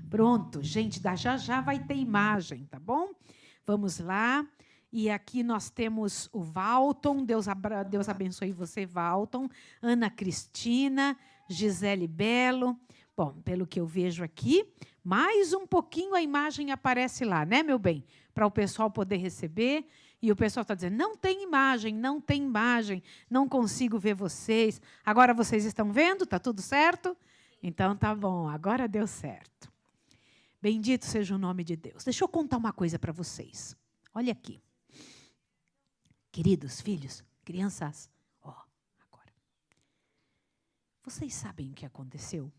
Pronto, gente, já já vai ter imagem, tá bom? Vamos lá. E aqui nós temos o Valton, Deus abençoe você, Valton, Ana Cristina, Gisele Belo. Bom, pelo que eu vejo aqui, mais um pouquinho a imagem aparece lá, né, meu bem? Para o pessoal poder receber. E o pessoal está dizendo, não tem imagem, não consigo ver vocês. Agora vocês estão vendo? Está tudo certo? Então tá bom, agora deu certo. Bendito seja o nome de Deus. Deixa eu contar uma coisa para vocês. Olha aqui. Queridos filhos, crianças, agora. Vocês sabem o que aconteceu?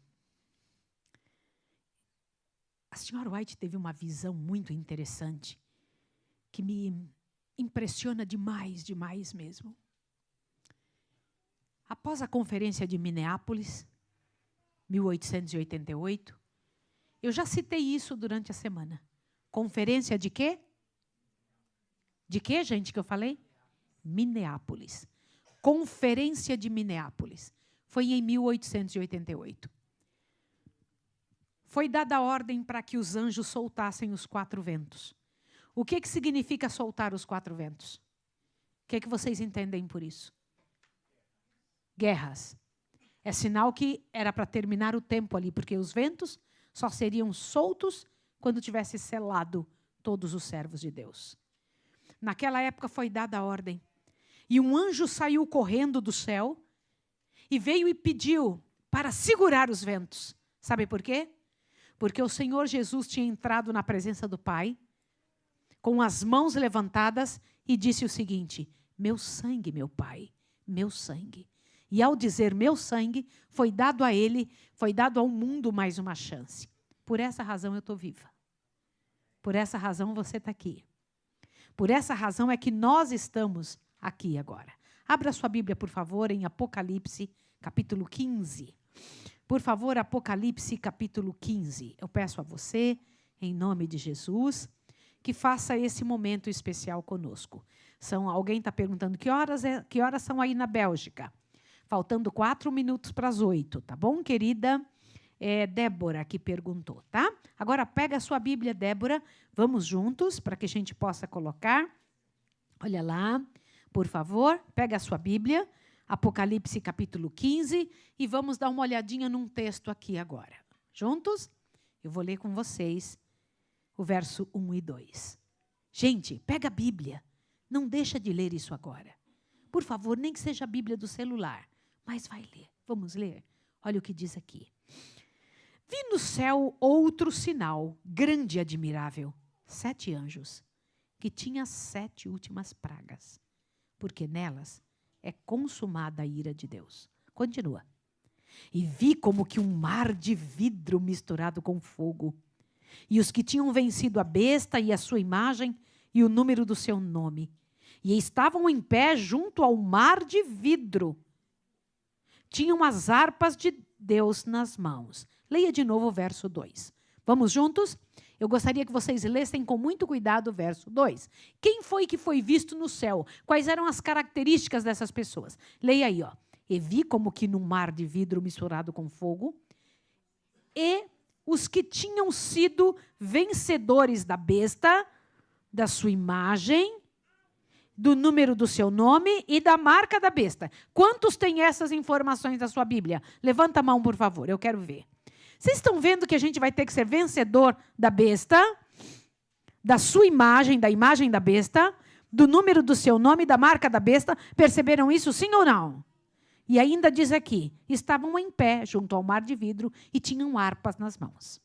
A senhora White teve uma visão muito interessante que me impressiona demais, demais mesmo. Após a conferência de Minneapolis, 1888, eu já citei isso durante a semana. Conferência de quê? De quê, gente, que eu falei? Minneapolis. Conferência de Minneapolis. Foi em 1888. Foi dada a ordem para que os anjos soltassem os 4 ventos. O que significa soltar os 4 ventos? O que vocês entendem por isso? Guerras. É sinal que era para terminar o tempo ali, porque os ventos só seriam soltos quando tivesse selado todos os servos de Deus. Naquela época foi dada a ordem. E um anjo saiu correndo do céu e veio e pediu para segurar os ventos. Sabe por quê? Porque o Senhor Jesus tinha entrado na presença do Pai, com as mãos levantadas, e disse o seguinte: meu sangue, meu Pai, meu sangue. E ao dizer meu sangue, foi dado a ele, foi dado ao mundo mais uma chance. Por essa razão eu estou viva. Por essa razão você está aqui. Por essa razão é que nós estamos aqui agora. Abra sua Bíblia, por favor, em Apocalipse, capítulo 15. Por favor, Apocalipse, capítulo 15. Eu peço a você, em nome de Jesus, que faça esse momento especial conosco. Alguém está perguntando que horas são aí na Bélgica? Faltando 4 minutos para as 8, tá bom, querida? Débora que perguntou, tá? Agora pega a sua Bíblia, Débora, vamos juntos para que a gente possa colocar. Olha lá, por favor, pega a sua Bíblia, Apocalipse capítulo 15, e vamos dar uma olhadinha num texto aqui agora. Juntos? Eu vou ler com vocês o verso 1 e 2. Gente, pega a Bíblia, não deixa de ler isso agora. Por favor, nem que seja a Bíblia do celular, mas vai ler. Vamos ler? Olha o que diz aqui. Vi no céu outro sinal, grande e admirável, 7 anjos, que tinha 7 últimas pragas, porque nelas é consumada a ira de Deus. Continua. E vi como que um mar de vidro misturado com fogo, e os que tinham vencido a besta e a sua imagem e o número do seu nome, e estavam em pé junto ao mar de vidro. Tinham as harpas de Deus nas mãos. Leia de novo o verso 2. Vamos juntos? Eu gostaria que vocês lessem com muito cuidado o verso 2. Quem foi que foi visto no céu? Quais eram as características dessas pessoas? Leia aí, ó. E vi como que num mar de vidro misturado com fogo, e os que tinham sido vencedores da besta, da sua imagem, do número do seu nome e da marca da besta. Quantos têm essas informações na sua Bíblia? Levanta a mão, por favor, eu quero ver. Vocês estão vendo que a gente vai ter que ser vencedor da besta, da sua imagem, da imagem da besta, do número do seu nome, da marca da besta? Perceberam isso, sim ou não? E ainda diz aqui, estavam em pé junto ao mar de vidro e tinham harpas nas mãos.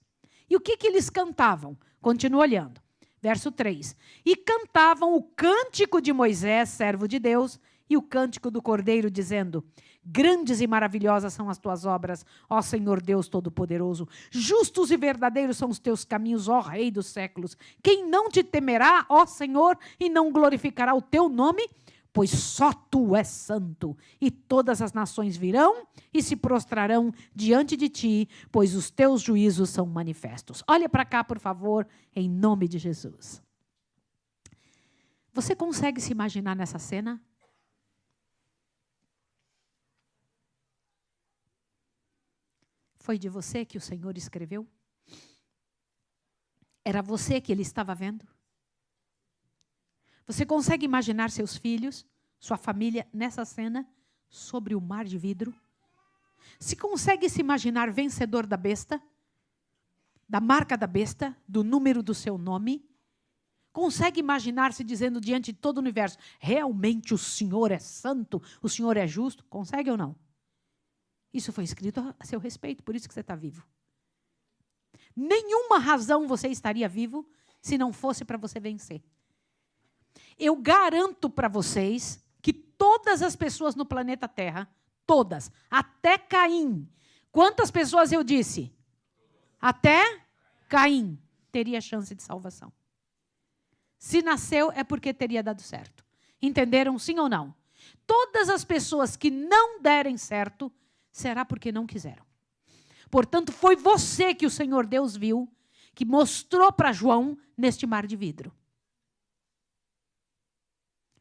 E o que eles cantavam? Continua olhando. Verso 3. E cantavam o cântico de Moisés, servo de Deus, e o cântico do Cordeiro, dizendo: grandes e maravilhosas são as tuas obras, ó Senhor Deus Todo-Poderoso. Justos e verdadeiros são os teus caminhos, ó Rei dos séculos. Quem não te temerá, ó Senhor, e não glorificará o teu nome? Pois só tu és santo, e todas as nações virão e se prostrarão diante de ti, pois os teus juízos são manifestos. Olha para cá, por favor, em nome de Jesus. Você consegue se imaginar nessa cena? Foi de você que o Senhor escreveu? Era você que ele estava vendo? Você consegue imaginar seus filhos, sua família nessa cena, sobre o mar de vidro? Se consegue se imaginar vencedor da besta, da marca da besta, do número do seu nome? Consegue imaginar-se dizendo diante de todo o universo, realmente o Senhor é santo, o Senhor é justo? Consegue ou não? Isso foi escrito a seu respeito, por isso que você está vivo. Nenhuma razão você estaria vivo se não fosse para você vencer. Eu garanto para vocês que todas as pessoas no planeta Terra, todas, até Caim, quantas pessoas eu disse? Até Caim teria chance de salvação. Se nasceu é porque teria dado certo. Entenderam sim ou não? Todas as pessoas que não derem certo, será porque não quiseram. Portanto, foi você que o Senhor Deus viu, que mostrou para João neste mar de vidro.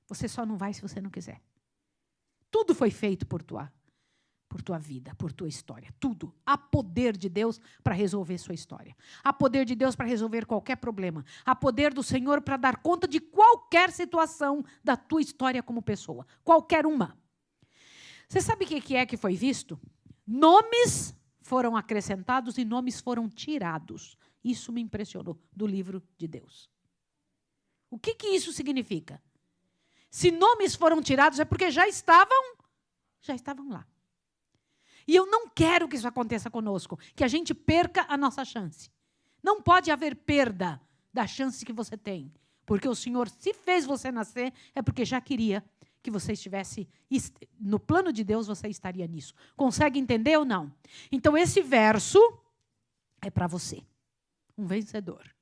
Você só não vai se você não quiser. Tudo foi feito por tua vida, por tua história. Tudo. Há poder de Deus para resolver sua história. Há poder de Deus para resolver qualquer problema. Há poder do Senhor para dar conta de qualquer situação da tua história como pessoa. Qualquer uma. Você sabe o que é que foi visto? Nomes foram acrescentados e nomes foram tirados. Isso me impressionou do livro de Deus. O que isso significa? Se nomes foram tirados é porque já estavam lá. E eu não quero que isso aconteça conosco, que a gente perca a nossa chance. Não pode haver perda da chance que você tem, porque o Senhor, se fez você nascer, é porque já queria que você estivesse, no plano de Deus você estaria nisso. Consegue entender ou não? Então esse verso é para você, um vencedor.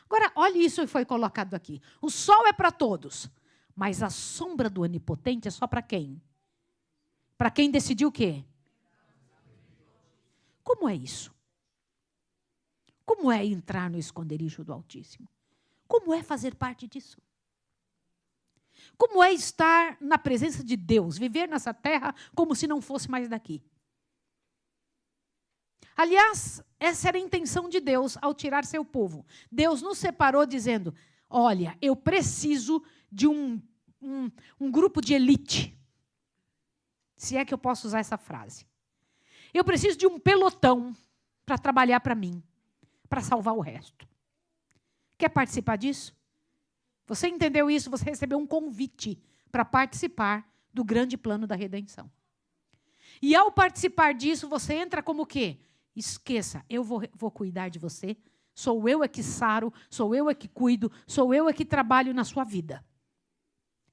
Agora, olhe isso que foi colocado aqui. O sol é para todos, mas a sombra do onipotente é só para quem? Para quem decidiu o quê? Como é isso? Como é entrar no esconderijo do Altíssimo? Como é fazer parte disso? Como é estar na presença de Deus, viver nessa terra como se não fosse mais daqui? Aliás, essa era a intenção de Deus ao tirar seu povo. Deus nos separou dizendo, olha, eu preciso de um grupo de elite. Se é que eu posso usar essa frase. Eu preciso de um pelotão para trabalhar para mim, para salvar o resto. Quer participar disso? Você entendeu isso? Você recebeu um convite para participar do grande plano da redenção. E ao participar disso, você entra como o quê? Esqueça, eu vou cuidar de você, sou eu é que saro, sou eu é que cuido, sou eu é que trabalho na sua vida.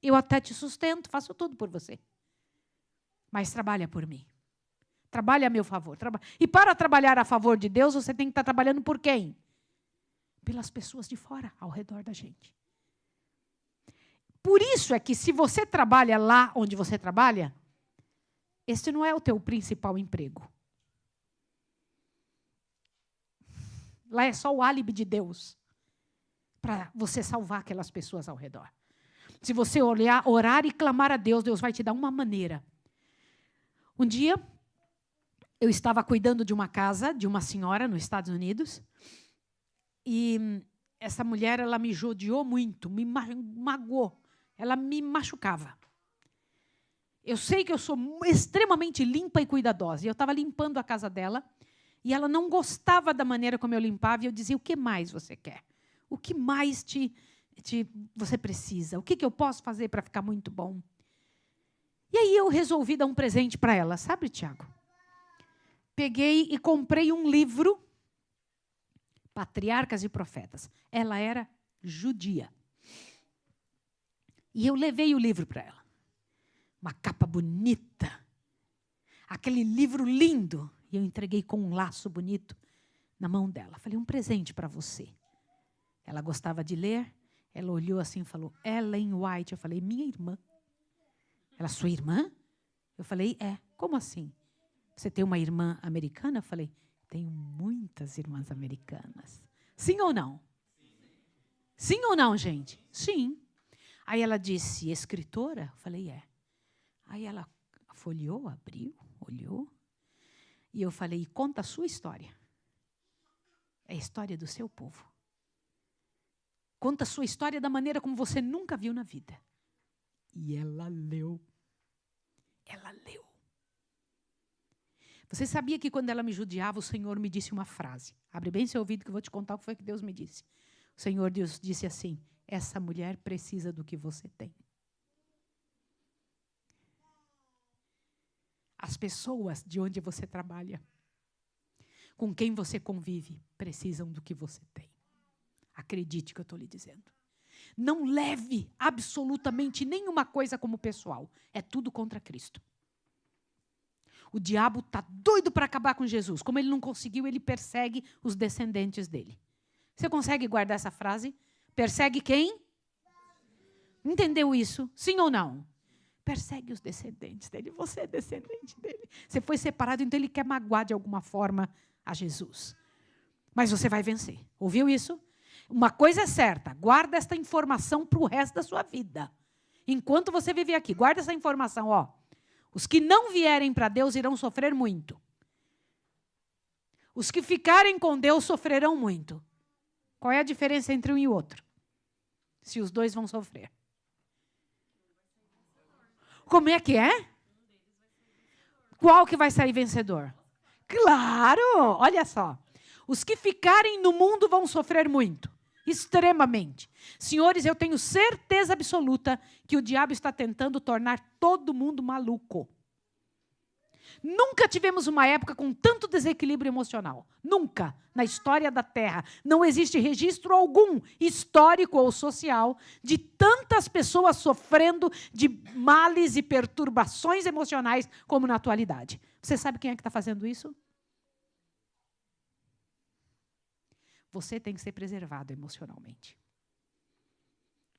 Eu até te sustento, faço tudo por você. Mas trabalha por mim. Trabalha a meu favor. E para trabalhar a favor de Deus, você tem que estar trabalhando por quem? Pelas pessoas de fora, ao redor da gente. Por isso é que se você trabalha lá onde você trabalha, este não é o teu principal emprego. Lá é só o álibi de Deus para você salvar aquelas pessoas ao redor. Se você orar e clamar a Deus, Deus vai te dar uma maneira. Um dia, eu estava cuidando de uma casa de uma senhora nos Estados Unidos e essa mulher, ela me judiou muito, me magoou, ela me machucava. Eu sei que eu sou extremamente limpa e cuidadosa. E eu estava limpando a casa dela e ela não gostava da maneira como eu limpava e eu dizia, o que mais você quer? O que mais você precisa? O que eu posso fazer para ficar muito bom? E aí eu resolvi dar um presente para ela, sabe, Tiago? Peguei e comprei um livro, Patriarcas e Profetas. Ela era judia. E eu levei o livro para ela. Uma capa bonita. Aquele livro lindo. E eu entreguei com um laço bonito na mão dela. Falei, um presente para você. Ela gostava de ler. Ela olhou assim e falou, Ellen White. Eu falei, minha irmã. Ela, sua irmã? Eu falei, é. Como assim? Você tem uma irmã americana? Eu falei, tenho muitas irmãs americanas. Sim ou não? Sim ou não, gente? Sim. Aí ela disse, escritora? Eu falei, é. Aí ela folheou, abriu, olhou. E eu falei, conta a sua história. É a história do seu povo. conta a sua história da maneira como você nunca viu na vida. E ela leu. Ela leu. Você sabia que quando ela me judiava, o Senhor me disse uma frase. Abre bem seu ouvido que eu vou te contar o que foi que Deus me disse. O Senhor Deus disse assim: essa mulher precisa do que você tem. As pessoas de onde você trabalha, com quem você convive, precisam do que você tem. Acredite que eu estou lhe dizendo. Não leve absolutamente nenhuma coisa como pessoal. É tudo contra Cristo. O diabo está doido para acabar com Jesus. Como ele não conseguiu, ele persegue os descendentes dele. Você consegue guardar essa frase? Persegue quem? Entendeu isso? Sim ou não? Persegue os descendentes dele. Você é descendente dele. Você foi separado, então ele quer magoar de alguma forma a Jesus. Mas você vai vencer. Ouviu isso? Uma coisa é certa. Guarda esta informação para o resto da sua vida. Enquanto você viver aqui, guarda essa informação, ó. Os que não vierem para Deus irão sofrer muito. Os que ficarem com Deus sofrerão muito. Qual é a diferença entre um e o outro? Se os dois vão sofrer. Como é que é? Qual que vai sair vencedor? Claro! Olha só. Os que ficarem no mundo vão sofrer muito. Extremamente. Senhores, eu tenho certeza absoluta que o diabo está tentando tornar todo mundo maluco. Nunca tivemos uma época com tanto desequilíbrio emocional. Nunca, na história da Terra. Não existe registro algum, histórico ou social, de tantas pessoas sofrendo de males e perturbações emocionais como na atualidade. Você sabe quem é que está fazendo isso? Você tem que ser preservado emocionalmente.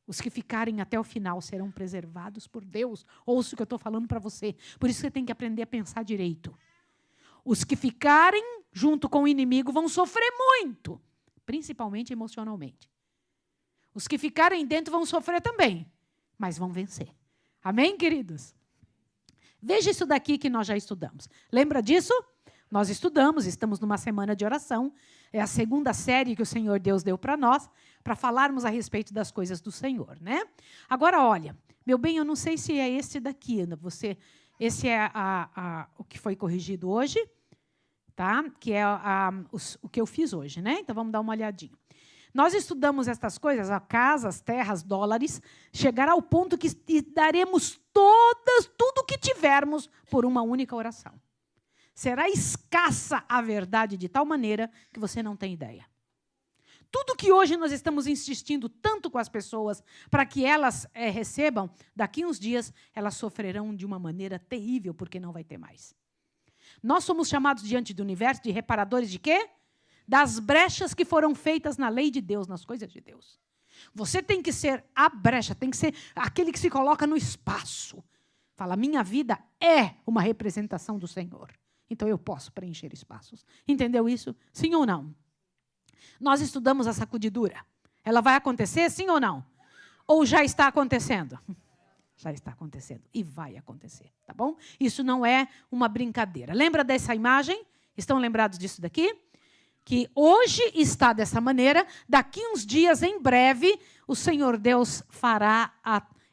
Os que ficarem até o final serão preservados por Deus. Ouça o que eu estou falando para você. Por isso você tem que aprender a pensar direito. Os que ficarem junto com o inimigo vão sofrer muito, principalmente emocionalmente. Os que ficarem dentro vão sofrer também, mas vão vencer. Amém, queridos? Veja isso daqui que nós já estudamos. Lembra disso? Nós estudamos, estamos numa semana de oração. É a segunda série que o Senhor Deus deu para nós, para falarmos a respeito das coisas do Senhor, né? Agora, olha, meu bem, eu não sei se é esse daqui, esse é o que foi corrigido hoje, tá? Que é o que eu fiz hoje, né? Então, vamos dar uma olhadinha. Nós estudamos estas coisas, casas, terras, dólares, chegará ao ponto que daremos tudo o que tivermos por uma única oração. Será escassa a verdade de tal maneira que você não tem ideia. Tudo que hoje nós estamos insistindo tanto com as pessoas para que elas recebam, daqui uns dias elas sofrerão de uma maneira terrível, porque não vai ter mais. Nós somos chamados diante do universo de reparadores de quê? Das brechas que foram feitas na lei de Deus, nas coisas de Deus. Você tem que ser a brecha, tem que ser aquele que se coloca no espaço. Fala, minha vida é uma representação do Senhor. Então, eu posso preencher espaços. Entendeu isso? Sim ou não? Nós estudamos a sacudidura. Ela vai acontecer, sim ou não? Ou já está acontecendo? Já está acontecendo. E vai acontecer, tá bom? Isso não é uma brincadeira. Lembra dessa imagem? Estão lembrados disso daqui? Que hoje está dessa maneira, daqui uns dias, em breve, o Senhor Deus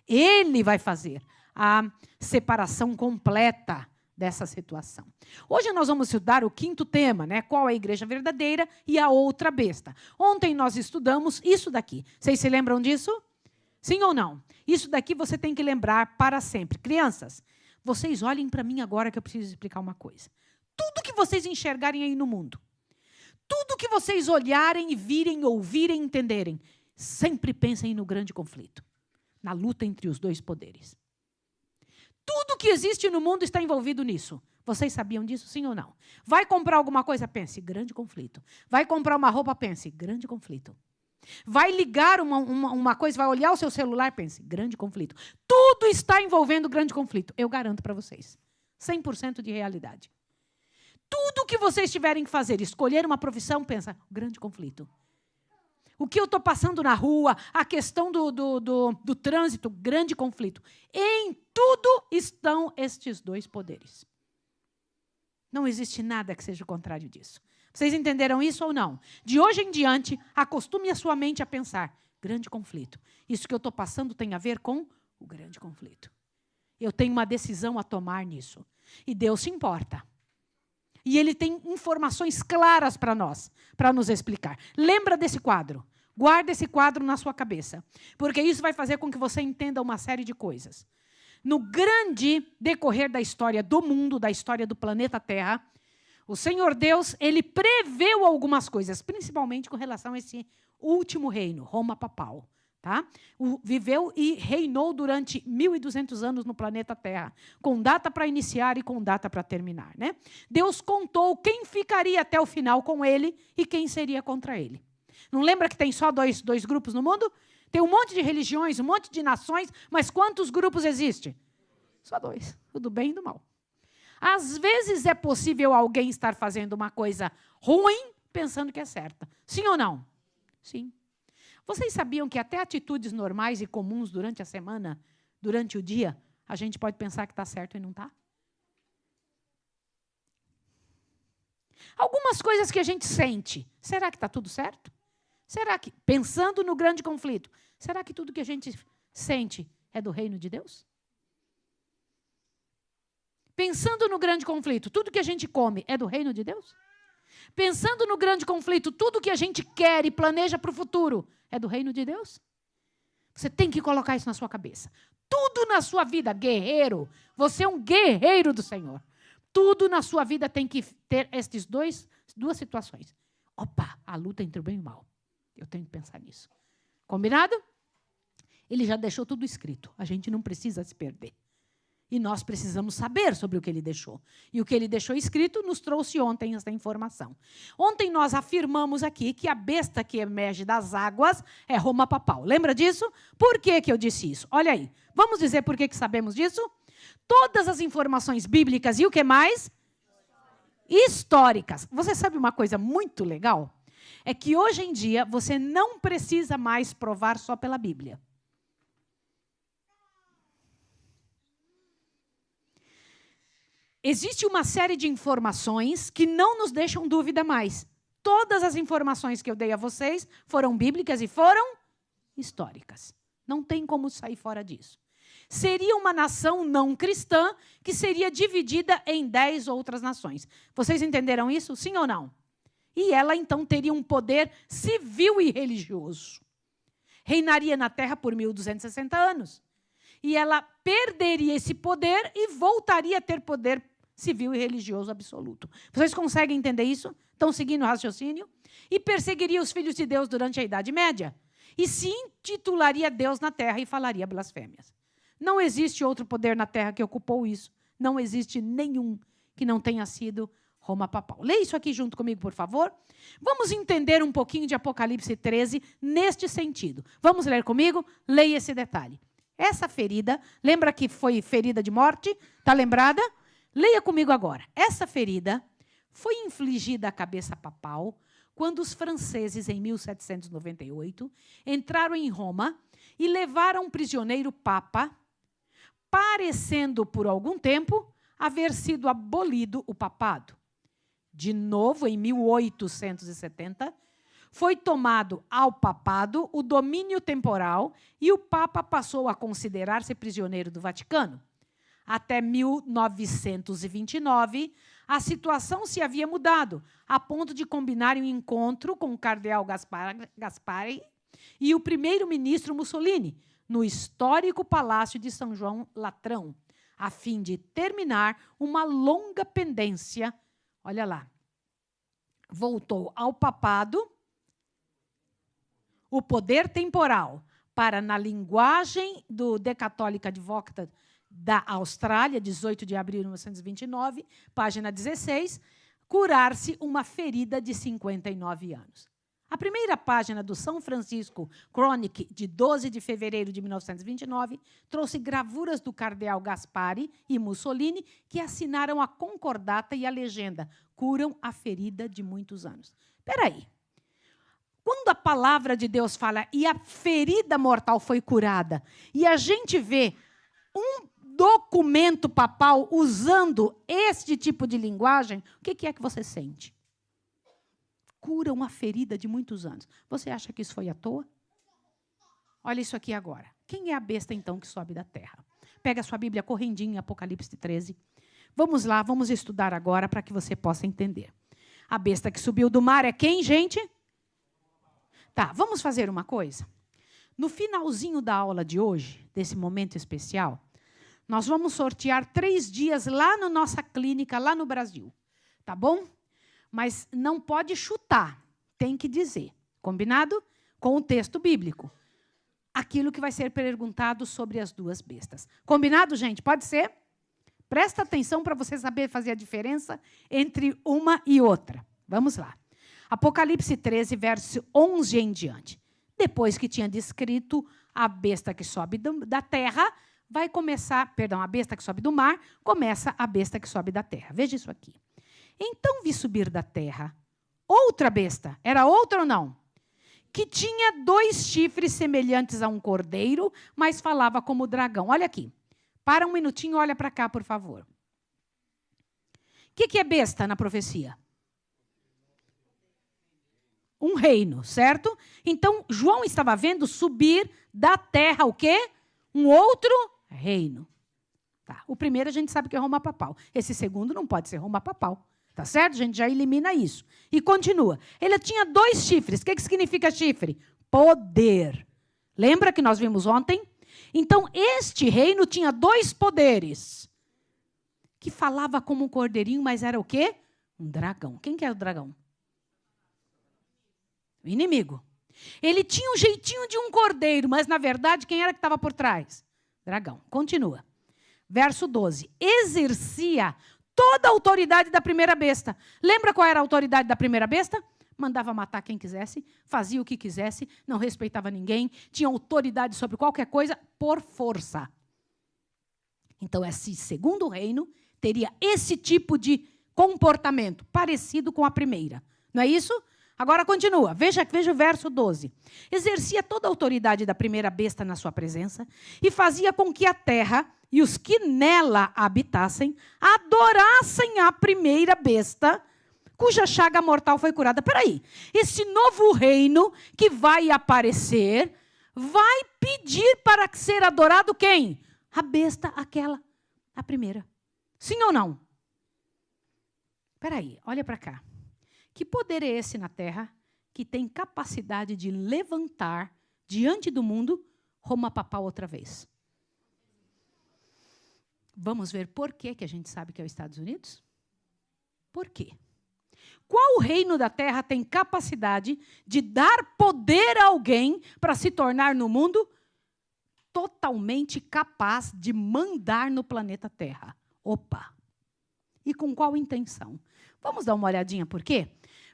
Ele vai fazer a separação completa dessa situação. Hoje nós vamos estudar o quinto tema, né? Qual é a igreja verdadeira e a outra besta. Ontem nós estudamos isso daqui. Vocês se lembram disso? Sim ou não? Isso daqui você tem que lembrar para sempre. Crianças, vocês olhem para mim agora que eu preciso explicar uma coisa. Tudo que vocês enxergarem aí no mundo, tudo que vocês olharem e virem, ouvirem, entenderem, sempre pensem no grande conflito, na luta entre os dois poderes. Tudo que existe no mundo está envolvido nisso. Vocês sabiam disso, sim ou não? Vai comprar alguma coisa, pense, grande conflito. Vai comprar uma roupa, pense, grande conflito. Vai ligar uma coisa, vai olhar o seu celular, pense, grande conflito. Tudo está envolvendo grande conflito. Eu garanto para vocês. 100% de realidade. Tudo que vocês tiverem que fazer, escolher uma profissão, pensa, grande conflito. O que eu estou passando na rua, a questão do trânsito, grande conflito. Em tudo estão estes dois poderes. Não existe nada que seja o contrário disso. Vocês entenderam isso ou não? De hoje em diante, acostume a sua mente a pensar, Grande conflito. Isso que eu estou passando tem a ver com o grande conflito. Eu tenho uma decisão a tomar nisso. E Deus se importa. E Ele tem informações claras para nós, para nos explicar. Lembra desse quadro. Guarda esse quadro na sua cabeça. Porque isso vai fazer com que você entenda uma série de coisas. No grande decorrer da história do mundo, da história do planeta Terra, o Senhor Deus, Ele preveu algumas coisas, principalmente com relação a esse último reino, Roma Papal. Tá? Viveu e reinou durante 1.200 anos no planeta Terra, com data para iniciar e com data para terminar. Né? Deus contou quem ficaria até o final com ele e quem seria contra ele. Não lembra que tem só dois grupos no mundo? Tem um monte de religiões, um monte de nações, mas quantos grupos existem? Só dois, o do bem e do mal. Às vezes é possível alguém estar fazendo uma coisa ruim pensando que é certa. Sim ou não? Sim. Vocês sabiam que até atitudes normais e comuns durante a semana, durante o dia, a gente pode pensar que está certo e não está? Algumas coisas que a gente sente, será que está tudo certo? Será que, pensando no grande conflito, será que tudo que a gente sente é do reino de Deus? Pensando no grande conflito, tudo que a gente come é do reino de Deus? Pensando no grande conflito, tudo que a gente quer e planeja para o futuro é do reino de Deus? Você tem que colocar isso na sua cabeça. Tudo na sua vida, guerreiro, você é um guerreiro do Senhor. Tudo na sua vida tem que ter estas duas situações. Opa, a luta entre o bem e o mal. Eu tenho que pensar nisso. Combinado? Ele já deixou tudo escrito. A gente não precisa se perder. E nós precisamos saber sobre o que ele deixou. E o que ele deixou escrito nos trouxe ontem esta informação. Ontem nós afirmamos aqui que a besta que emerge das águas é Roma Papal. Lembra disso? Por que eu disse isso? Olha aí. Vamos dizer por que sabemos disso? Todas as informações bíblicas e o que mais? Históricas. Você sabe uma coisa muito legal? É que hoje em dia você não precisa mais provar só pela Bíblia. Existe uma série de informações que não nos deixam dúvida mais. Todas as informações que eu dei a vocês foram bíblicas e foram históricas. Não tem como sair fora disso. Seria uma nação não cristã que seria dividida em 10 outras nações. Vocês entenderam isso? Sim ou não? E ela, então, teria um poder civil e religioso. Reinaria na Terra por 1.260 anos. E ela perderia esse poder e voltaria a ter poder civil e religioso absoluto. Vocês conseguem entender isso? Estão seguindo o raciocínio? E perseguiria os filhos de Deus durante a Idade Média. E se intitularia Deus na Terra e falaria blasfêmias. Não existe outro poder na Terra que ocupou isso. Não existe nenhum que não tenha sido Roma Papal. Leia isso aqui junto comigo, por favor. Vamos entender um pouquinho de Apocalipse 13 neste sentido. Vamos ler comigo? Leia esse detalhe. Essa ferida, lembra que foi ferida de morte? Está lembrada? Leia comigo agora. Essa ferida foi infligida à cabeça papal quando os franceses, em 1798, entraram em Roma e levaram prisioneiro papa, parecendo por algum tempo haver sido abolido o papado. De novo, em 1870, foi tomado ao papado o domínio temporal e o papa passou a considerar-se prisioneiro do Vaticano. Até 1929, a situação se havia mudado, a ponto de combinar um encontro com o cardeal Gaspari e o primeiro-ministro Mussolini, no histórico Palácio de São João Latrão, a fim de terminar uma longa pendência. Olha lá. Voltou ao papado o poder temporal para, na linguagem do The Catholic Advocate da Austrália, 18 de abril de 1929, página 16, curar-se uma ferida de 59 anos. A primeira página do São Francisco Chronicle, de 12 de fevereiro de 1929, trouxe gravuras do cardeal Gaspari e Mussolini, que assinaram a concordata e a legenda curam a ferida de muitos anos. Espera aí. Quando a palavra de Deus fala e a ferida mortal foi curada, e a gente vê um documento papal usando este tipo de linguagem, o que é que você sente? Cura uma ferida de muitos anos. Você acha que isso foi à toa? Olha isso aqui agora. Quem é a besta, então, que sobe da terra? Pega a sua Bíblia correndinho em Apocalipse 13. Vamos lá, vamos estudar agora para que você possa entender. A besta que subiu do mar é quem, gente? Tá, vamos fazer uma coisa. No finalzinho da aula de hoje, desse momento especial, nós vamos sortear 3 dias lá na nossa clínica, lá no Brasil. Tá bom? Mas não pode chutar, tem que dizer. Combinado? Com o texto bíblico. Aquilo que vai ser perguntado sobre as 2 bestas. Combinado, gente? Pode ser? Presta atenção para você saber fazer a diferença entre uma e outra. Vamos lá. Apocalipse 13, verso 11 em diante. Depois que tinha descrito a besta que sobe da terra, vai começar, perdão, a besta que sobe do mar, começa a besta que sobe da terra. Veja isso aqui. Então vi subir da terra outra besta. Era outra ou não? Que tinha 2 chifres semelhantes a um cordeiro, mas falava como dragão. Olha aqui. Para um minutinho, olha para cá, por favor. O que é besta na profecia? Um reino, certo? Então, João estava vendo subir da terra o quê? Um outro reino. Tá. O primeiro a gente sabe que é Roma papal. Esse segundo não pode ser Roma papal. Tá certo? A gente já elimina isso. E continua. Ele tinha 2 chifres. O que significa chifre? Poder. Lembra que nós vimos ontem? Então, este reino tinha 2 poderes. Que falava como um cordeirinho, mas era o quê? Um dragão. Quem que era o dragão? O inimigo. Ele tinha um jeitinho de um cordeiro, mas, na verdade, quem era que estava por trás? Dragão. Continua. Verso 12. Exercia toda a autoridade da primeira besta. Lembra qual era a autoridade da primeira besta? Mandava matar quem quisesse, fazia o que quisesse, não respeitava ninguém, tinha autoridade sobre qualquer coisa por força. Então, esse segundo reino teria esse tipo de comportamento, parecido com a primeira. Não é isso? Agora continua, veja o verso 12. Exercia toda a autoridade da primeira besta na sua presença e fazia com que a terra e os que nela habitassem adorassem a primeira besta, cuja chaga mortal foi curada. Peraí, esse novo reino que vai aparecer vai pedir para ser adorado quem? A besta, aquela, a primeira. Sim ou não? Peraí, olha para cá. Que poder é esse na terra que tem capacidade de levantar diante do mundo Roma papal outra vez? Vamos ver por que a gente sabe que é os Estados Unidos? Por quê? Qual reino da terra tem capacidade de dar poder a alguém para se tornar no mundo totalmente capaz de mandar no planeta Terra? Opa! E com qual intenção? Vamos dar uma olhadinha por quê?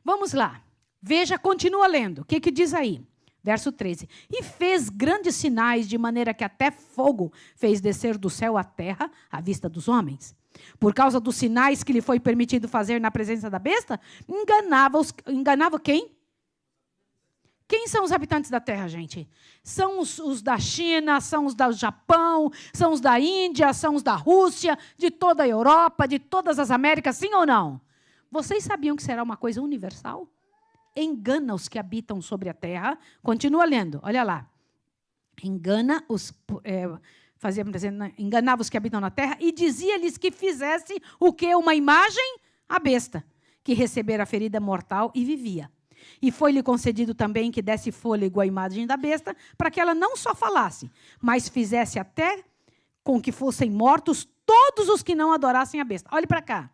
Vamos lá. Veja, continua lendo. O que diz aí? Verso 13. E fez grandes sinais, de maneira que até fogo fez descer do céu à terra, à vista dos homens. Por causa dos sinais que lhe foi permitido fazer na presença da besta, enganava quem? Quem são os habitantes da terra, gente? São os da China, são os do Japão, são os da Índia, são os da Rússia, de toda a Europa, de todas as Américas, sim ou não? Vocês sabiam que será uma coisa universal? Engana os que habitam sobre a terra. Continua lendo, olha lá. Enganava os que habitam na terra e dizia-lhes que fizesse o quê? Uma imagem? A besta, que recebera a ferida mortal e vivia. E foi-lhe concedido também que desse fôlego à imagem da besta, para que ela não só falasse, mas fizesse até com que fossem mortos todos os que não adorassem a besta. Olhe para cá.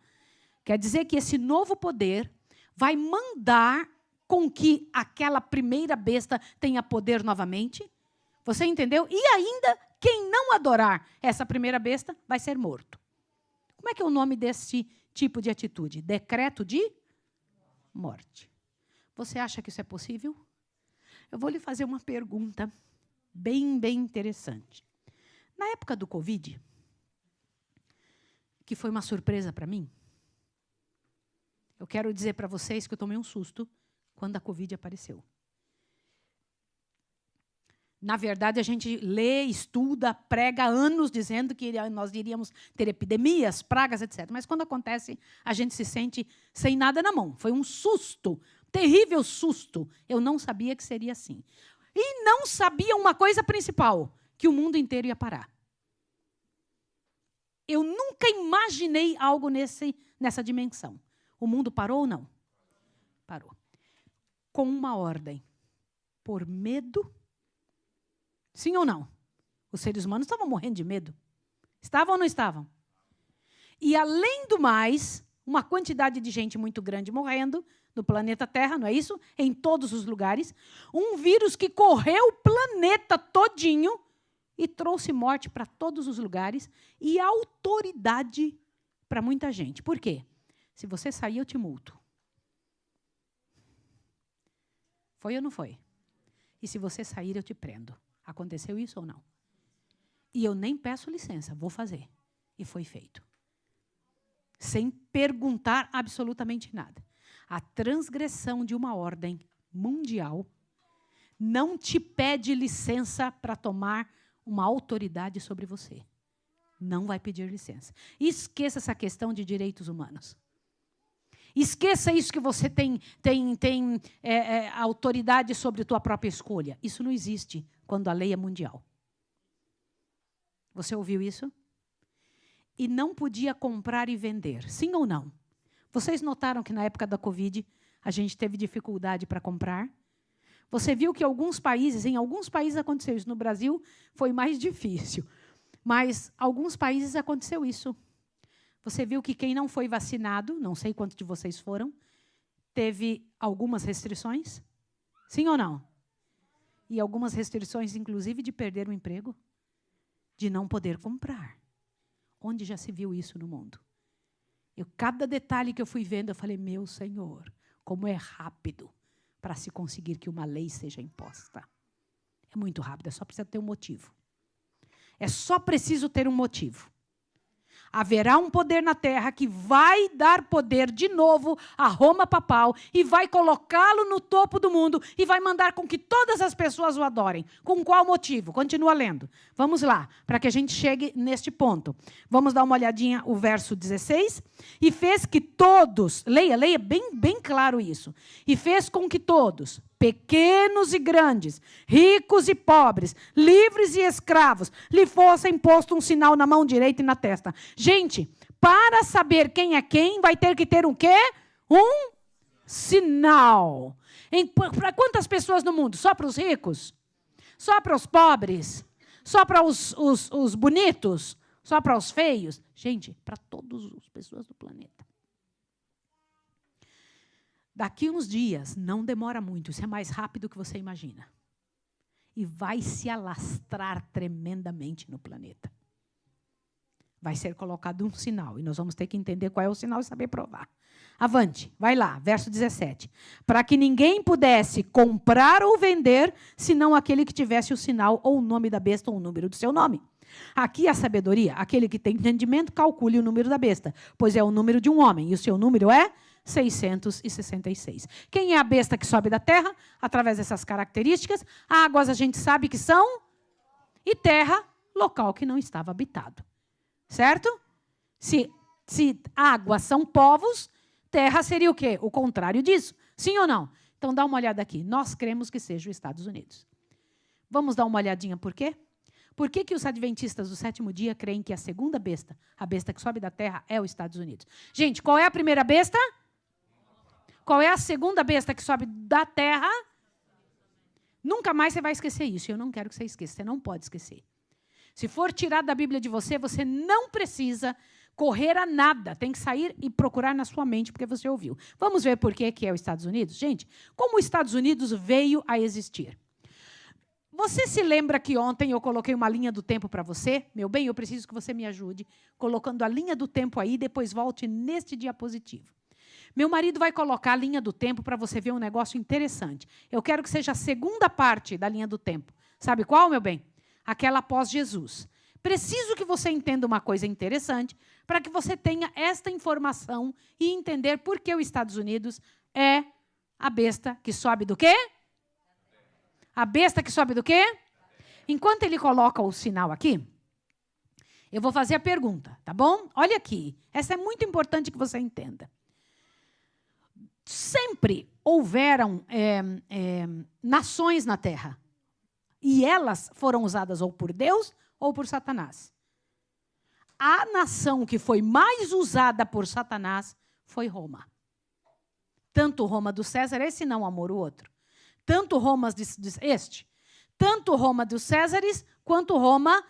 Quer dizer que esse novo poder vai mandar com que aquela primeira besta tenha poder novamente. Você entendeu? E ainda, quem não adorar essa primeira besta vai ser morto. Como é que é o nome desse tipo de atitude? Decreto de morte. Você acha que isso é possível? Eu vou lhe fazer uma pergunta bem interessante. Na época do Covid, que foi uma surpresa para mim, eu quero dizer para vocês que eu tomei um susto quando a Covid apareceu. Na verdade, a gente lê, estuda, prega há anos dizendo que nós iríamos ter epidemias, pragas, etc. Mas quando acontece, a gente se sente sem nada na mão. Foi um susto, terrível susto. Eu não sabia que seria assim. E não sabiam uma coisa principal, que o mundo inteiro ia parar. Eu nunca imaginei algo nessa dimensão. O mundo parou ou não? Parou. Com uma ordem. Por medo. Sim ou não? Os seres humanos estavam morrendo de medo. Estavam ou não estavam? E, além do mais, uma quantidade de gente muito grande morrendo no planeta Terra, não é isso? Em todos os lugares. Um vírus que correu o planeta todinho e trouxe morte para todos os lugares e autoridade para muita gente. Por quê? Se você sair, eu te multo. Foi ou não foi? E se você sair, eu te prendo. Aconteceu isso ou não? E eu nem peço licença, vou fazer. E foi feito. Sem perguntar absolutamente nada. A transgressão de uma ordem mundial não te pede licença para tomar uma autoridade sobre você. Não vai pedir licença. Esqueça essa questão de direitos humanos. Esqueça isso que você tem autoridade sobre a tua própria escolha. Isso não existe quando a lei é mundial. Você ouviu isso? E não podia comprar e vender. Sim ou não? Vocês notaram que na época da Covid a gente teve dificuldade para comprar? Você viu que em alguns países aconteceu isso. No Brasil foi mais difícil. Mas em alguns países aconteceu isso. Você viu que quem não foi vacinado, não sei quantos de vocês foram, teve algumas restrições? Sim ou não? E algumas restrições, inclusive, de perder o emprego, de não poder comprar. Onde já se viu isso no mundo? Cada detalhe que eu fui vendo, eu falei, meu Senhor, como é rápido para se conseguir que uma lei seja imposta. É muito rápido, é só preciso ter um motivo. É só preciso ter um motivo. Haverá um poder na terra que vai dar poder de novo a Roma papal e vai colocá-lo no topo do mundo e vai mandar com que todas as pessoas o adorem. Com qual motivo? Continua lendo. Vamos lá, para que a gente chegue neste ponto. Vamos dar uma olhadinha o verso 16. E fez que todos, leia bem claro isso. E fez com que todos, pequenos e grandes, ricos e pobres, livres e escravos, lhe fosse posto um sinal na mão direita e na testa. Gente, para saber quem é quem, vai ter que ter um quê? Um sinal. Para quantas pessoas no mundo? Só para os ricos? Só para os pobres? Só para os bonitos? Só para os feios? Gente, para todas as pessoas do planeta. Daqui uns dias, não demora muito, isso é mais rápido do que você imagina. E vai se alastrar tremendamente no planeta. Vai ser colocado um sinal, e nós vamos ter que entender qual é o sinal e saber provar. Avante, vai lá, verso 17. Para que ninguém pudesse comprar ou vender, senão aquele que tivesse o sinal, ou o nome da besta, ou o número do seu nome. Aqui a sabedoria, aquele que tem entendimento, calcule o número da besta, pois é o número de um homem, e o seu número é 666. Quem é a besta que sobe da terra? Através dessas características, águas a gente sabe que são, e terra, local que não estava habitado. Certo? Se águas são povos, terra seria o quê? O contrário disso. Sim ou não? Então dá uma olhada aqui. Nós cremos que seja os Estados Unidos. Vamos dar uma olhadinha por quê? Por que os adventistas do sétimo dia creem que a segunda besta, a besta que sobe da terra, é os Estados Unidos? Gente, qual é a primeira besta? Qual é a segunda besta que sobe da terra? Nunca mais você vai esquecer isso. Eu não quero que você esqueça. Você não pode esquecer. Se for tirado da Bíblia de você, você não precisa correr a nada. Tem que sair e procurar na sua mente, porque você ouviu. Vamos ver por que é os Estados Unidos? Gente, como os Estados Unidos veio a existir? Você se lembra que ontem eu coloquei uma linha do tempo para você? Meu bem, eu preciso que você me ajude colocando a linha do tempo aí, depois volte neste diapositivo. Meu marido vai colocar a linha do tempo para você ver um negócio interessante. Eu quero que seja a segunda parte da linha do tempo. Sabe qual, meu bem? Aquela após Jesus. Preciso que você entenda uma coisa interessante para que você tenha esta informação e entender por que os Estados Unidos é a besta que sobe do quê? A besta que sobe do quê? Enquanto ele coloca o sinal aqui, eu vou fazer a pergunta, tá bom? Olha aqui, essa é muito importante que você entenda. Sempre houveram nações na Terra. E elas foram usadas ou por Deus ou por Satanás. A nação que foi mais usada por Satanás foi Roma. Tanto Roma do César, esse não, amor, o outro. Tanto Roma tanto Roma dos Césares, quanto Roma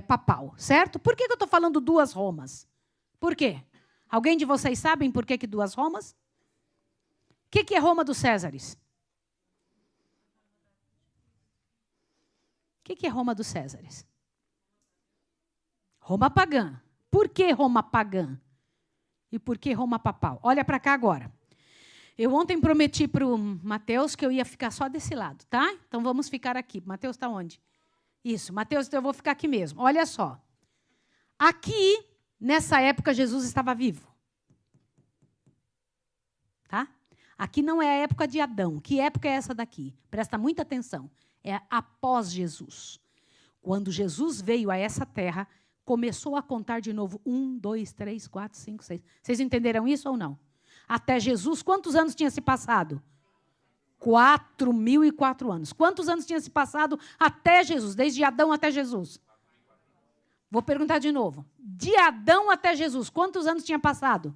papal, certo? Por que eu estou falando duas Romas? Por quê? Alguém de vocês sabem por que duas Romas? O que é Roma dos Césares? O que é Roma dos Césares? Roma pagã. Por que Roma pagã? E por que Roma papal? Olha para cá agora. Eu ontem prometi para o Mateus que eu ia ficar só desse lado, tá? Então vamos ficar aqui. Mateus está onde? Isso, Mateus, então eu vou ficar aqui mesmo. Olha só. Aqui, nessa época, Jesus estava vivo. Tá? Aqui não é a época de Adão. Que época é essa daqui? Presta muita atenção. É após Jesus. Quando Jesus veio a essa terra, começou a contar de novo 1, 2, 3, 4, 5, 6. Vocês entenderam isso ou não? Até Jesus, quantos anos tinha se passado? 4.004 anos. Quantos anos tinha se passado até Jesus? Desde Adão até Jesus? Vou perguntar de novo. De Adão até Jesus, quantos anos tinha passado?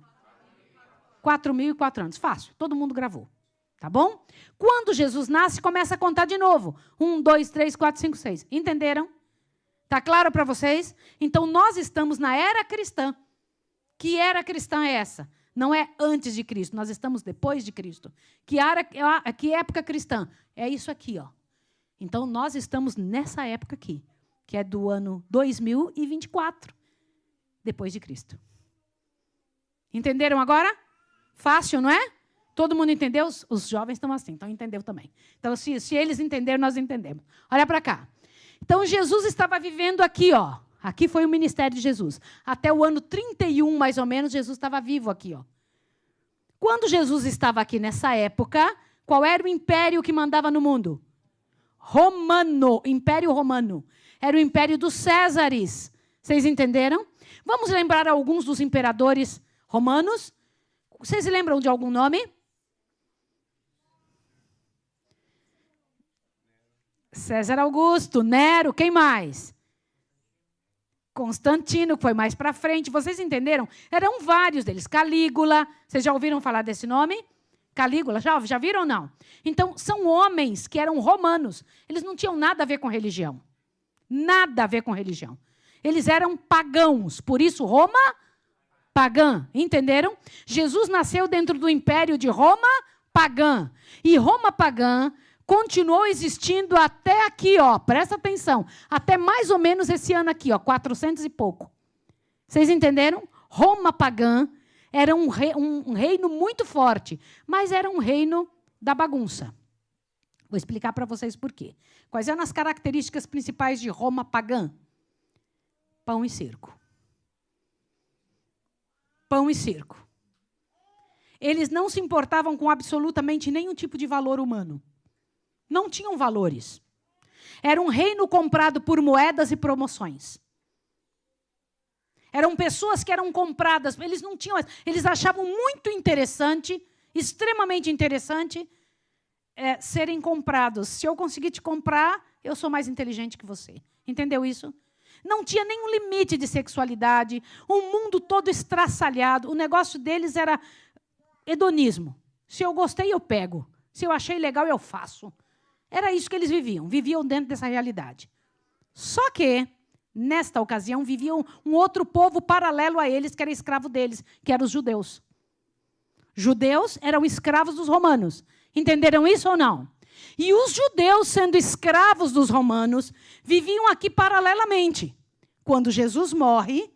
4.004 anos. Fácil, todo mundo gravou. Tá bom? Quando Jesus nasce, começa a contar de novo. 1, 2, 3, 4, 5, 6. Entenderam? Tá claro para vocês? Então, nós estamos na era cristã. Que era cristã é essa? Não é antes de Cristo, nós estamos depois de Cristo. Que época cristã? É isso aqui, ó. Então, nós estamos nessa época aqui, que é do ano 2024, depois de Cristo. Entenderam agora? Fácil, não é? Todo mundo entendeu? Os jovens estão assim, então entendeu também. Então, se eles entenderam, nós entendemos. Olha para cá. Então, Jesus estava vivendo aqui, ó. Aqui foi o ministério de Jesus. Até o ano 31, mais ou menos, Jesus estava vivo aqui, ó. Quando Jesus estava aqui nessa época, qual era o império que mandava no mundo? Romano, Império Romano. Era o império dos Césares. Vocês entenderam? Vamos lembrar alguns dos imperadores romanos? Vocês se lembram de algum nome? César Augusto, Nero, quem mais? Constantino, que foi mais para frente. Vocês entenderam? Eram vários deles. Calígula, vocês já ouviram falar desse nome? Calígula, já viram ou não? Então, são homens que eram romanos. Eles não tinham nada a ver com religião. Nada a ver com religião. Eles eram pagãos. Por isso, Roma, pagã. Entenderam? Jesus nasceu dentro do império de Roma, pagã. E Roma, pagã, continuou existindo até aqui, ó. Presta atenção. Até mais ou menos esse ano aqui, ó, 400 e pouco. Vocês entenderam? Roma pagã era um reino muito forte, mas era um reino da bagunça. Vou explicar para vocês por quê. Quais eram as características principais de Roma pagã? Pão e circo. Pão e circo. Eles não se importavam com absolutamente nenhum tipo de valor humano. Não tinham valores. Era um reino comprado por moedas e promoções. Eram pessoas que eram compradas. Eles não tinham. Eles achavam muito interessante, extremamente interessante, serem comprados. Se eu conseguir te comprar, eu sou mais inteligente que você. Entendeu isso? Não tinha nenhum limite de sexualidade. Um mundo todo estraçalhado. O negócio deles era hedonismo. Se eu gostei, eu pego. Se eu achei legal, eu faço. Era isso que eles viviam. Viviam dentro dessa realidade. Só que, nesta ocasião, viviam um outro povo paralelo a eles, que era escravo deles, que eram os judeus. Judeus eram escravos dos romanos. Entenderam isso ou não? E os judeus, sendo escravos dos romanos, viviam aqui paralelamente. Quando Jesus morre,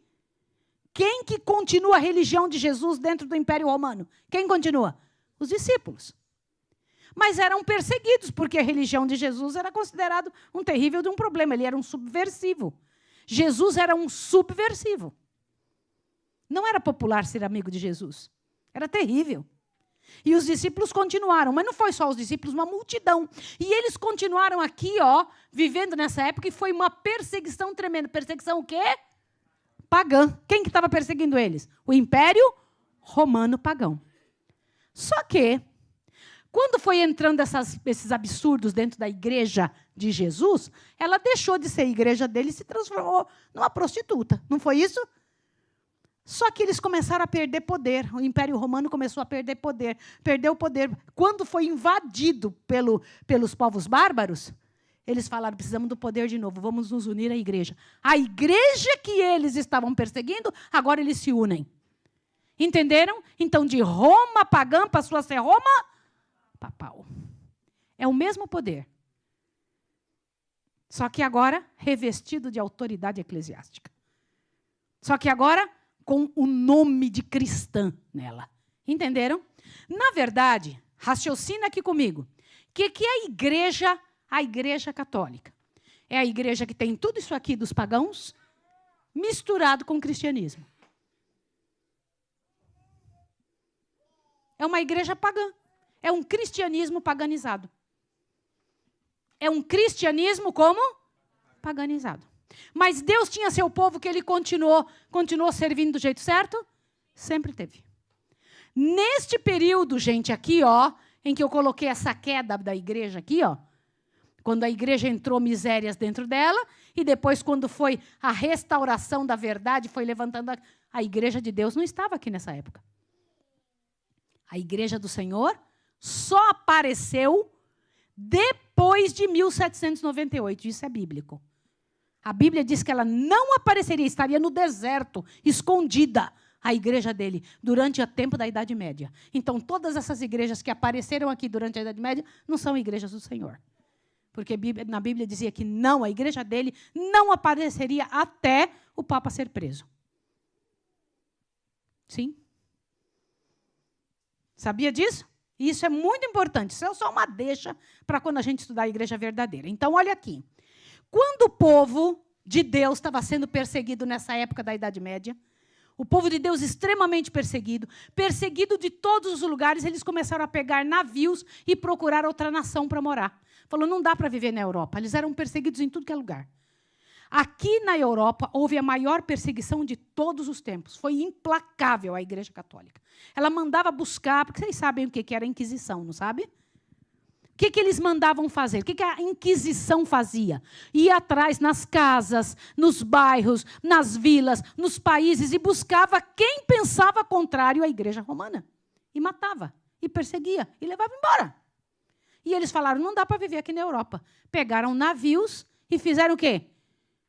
quem que continua a religião de Jesus dentro do Império Romano? Quem continua? Os discípulos. Mas eram perseguidos, porque a religião de Jesus era considerado um terrível de um problema. Ele era um subversivo. Jesus era um subversivo. Não era popular ser amigo de Jesus. Era terrível. E os discípulos continuaram, mas não foi só os discípulos, uma multidão. E eles continuaram aqui, ó, vivendo nessa época, e foi uma perseguição tremenda. Perseguição o quê? Pagã. Quem que estava perseguindo eles? O Império Romano pagão. Só que, Quando foi entrando esses absurdos dentro da igreja de Jesus, ela deixou de ser igreja dele e se transformou numa prostituta. Não foi isso? Só que eles começaram a perder poder. O Império Romano começou a perder poder. Perdeu o poder. Quando foi invadido pelos povos bárbaros, eles falaram, precisamos do poder de novo, vamos nos unir à igreja. A igreja que eles estavam perseguindo, agora eles se unem. Entenderam? Então, de Roma pagã passou a ser Roma papal. É o mesmo poder. Só que agora revestido de autoridade eclesiástica. Só que agora com o nome de cristã nela. Entenderam? Na verdade, raciocina aqui comigo. O que é a igreja católica? É a igreja que tem tudo isso aqui dos pagãos misturado com o cristianismo. É uma igreja pagã. É um cristianismo paganizado. É um cristianismo como? Paganizado. Mas Deus tinha seu povo que ele continuou servindo do jeito certo? Sempre teve. Neste período, gente, aqui, ó, em que eu coloquei essa queda da igreja aqui, ó, quando a igreja entrou misérias dentro dela, e depois, quando foi a restauração da verdade, foi levantando a igreja de Deus, não estava aqui nessa época. A igreja do Senhor só apareceu depois de 1798. Isso é bíblico. A Bíblia diz que ela não apareceria, estaria no deserto, escondida, a igreja dele, durante o tempo da Idade Média. Então, todas essas igrejas que apareceram aqui durante a Idade Média não são igrejas do Senhor. Porque na Bíblia dizia que não, a igreja dele não apareceria até o Papa ser preso. Sim? Sabia disso? Isso é muito importante. Isso é só uma deixa para quando a gente estudar a igreja verdadeira. Então, olha aqui. Quando o povo de Deus estava sendo perseguido nessa época da Idade Média, o povo de Deus extremamente perseguido de todos os lugares, eles começaram a pegar navios e procurar outra nação para morar. Falou, não dá para viver na Europa. Eles eram perseguidos em tudo que é lugar. Aqui na Europa, houve a maior perseguição de todos os tempos. Foi implacável a Igreja Católica. Ela mandava buscar, porque vocês sabem o que era a Inquisição, não sabe? O que eles mandavam fazer? O que a Inquisição fazia? Ia atrás nas casas, nos bairros, nas vilas, nos países, e buscava quem pensava contrário à Igreja Romana. E matava, e perseguia, e levava embora. E eles falaram, não dá para viver aqui na Europa. Pegaram navios e fizeram o quê?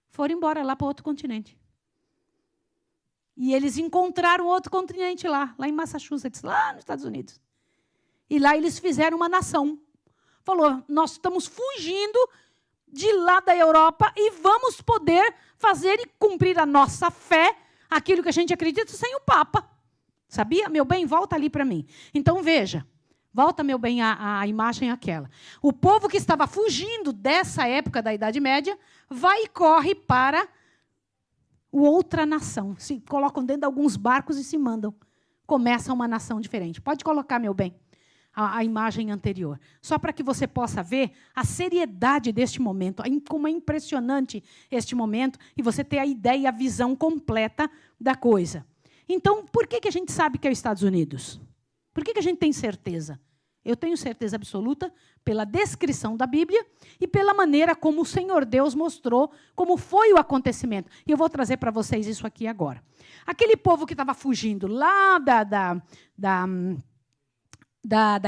Foram embora lá para outro continente. E eles encontraram outro continente lá em Massachusetts, lá nos Estados Unidos. E lá eles fizeram uma nação. Falou, nós estamos fugindo de lá da Europa e vamos poder fazer e cumprir a nossa fé, aquilo que a gente acredita, sem o Papa. Sabia? Meu bem, volta ali para mim. Então, veja. Volta, meu bem, a imagem aquela. O povo que estava fugindo dessa época da Idade Média vai e corre para outra nação. Se colocam dentro de alguns barcos e se mandam. Começa uma nação diferente. Pode colocar, meu bem, a imagem anterior. Só para que você possa ver a seriedade deste momento, como é impressionante este momento, e você ter a ideia, a visão completa da coisa. Então, por que a gente sabe que é os Estados Unidos? Por que a gente tem certeza? Eu tenho certeza absoluta pela descrição da Bíblia e pela maneira como o Senhor Deus mostrou como foi o acontecimento. E eu vou trazer para vocês isso aqui agora. Aquele povo que estava fugindo lá da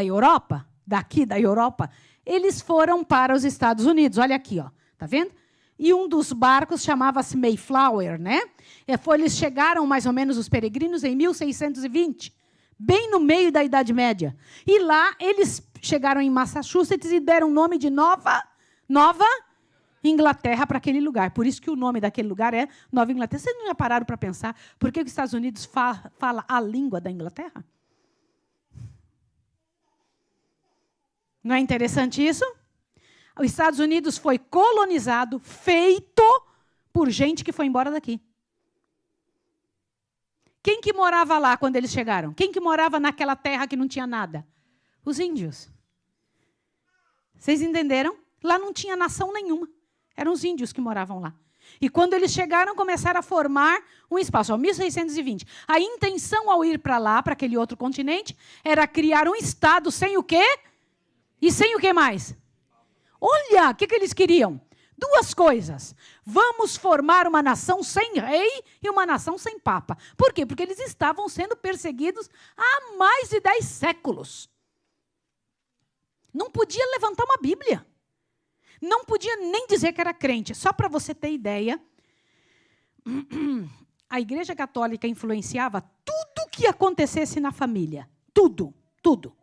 Europa, daqui da Europa, eles foram para os Estados Unidos. Olha aqui, ó, tá vendo? E um dos barcos chamava-se Mayflower, né? Eles chegaram, mais ou menos, os peregrinos, em 1620. Bem no meio da Idade Média. E lá eles chegaram em Massachusetts e deram o nome de Nova Inglaterra para aquele lugar. Por isso que o nome daquele lugar é Nova Inglaterra. Vocês não já pararam para pensar por que os Estados Unidos fala a língua da Inglaterra? Não é interessante isso? Os Estados Unidos foi colonizado, feito por gente que foi embora daqui. Quem que morava lá quando eles chegaram? Quem que morava naquela terra que não tinha nada? Os índios. Vocês entenderam? Lá não tinha nação nenhuma. Eram os índios que moravam lá. E quando eles chegaram, começaram a formar um espaço. Ó, 1620. A intenção ao ir para lá, para aquele outro continente, era criar um estado sem o quê? E sem o que mais? Olha, o que eles queriam? Duas coisas. Vamos formar uma nação sem rei e uma nação sem papa. Por quê? Porque eles estavam sendo perseguidos há mais de 10 séculos. Não podia levantar uma Bíblia. Não podia nem dizer que era crente. Só para você ter ideia, a Igreja Católica influenciava tudo que acontecesse na família. Tudo, tudo.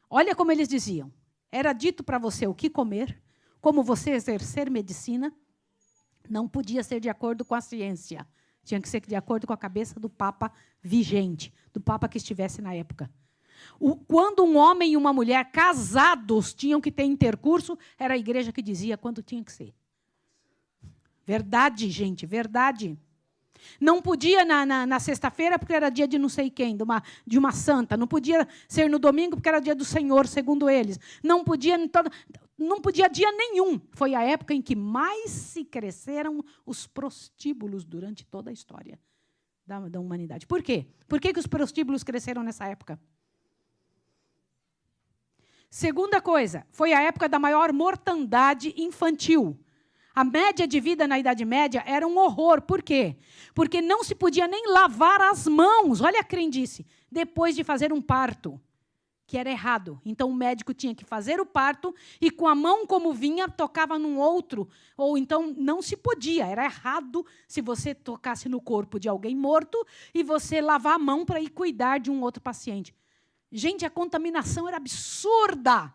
Olha como eles diziam. Era dito para você o que comer, como você exercer medicina, não podia ser de acordo com a ciência. Tinha que ser de acordo com a cabeça do Papa vigente, do Papa que estivesse na época. Quando um homem e uma mulher casados tinham que ter intercurso, era a igreja que dizia quando tinha que ser. Verdade, gente, verdade. Não podia na sexta-feira, porque era dia de não sei quem, de uma santa. Não podia ser no domingo, porque era dia do Senhor, segundo eles. Não podia dia nenhum. Foi a época em que mais se cresceram os prostíbulos durante toda a história da humanidade. Por quê? Por que os prostíbulos cresceram nessa época? Segunda coisa, foi a época da maior mortandade infantil. A média de vida na Idade Média era um horror. Por quê? Porque não se podia nem lavar as mãos, olha a crendice, depois de fazer um parto, que era errado. Então, o médico tinha que fazer o parto e, com a mão como vinha, tocava num outro. Ou então, não se podia. Era errado se você tocasse no corpo de alguém morto e você lavar a mão para ir cuidar de um outro paciente. Gente, a contaminação era absurda.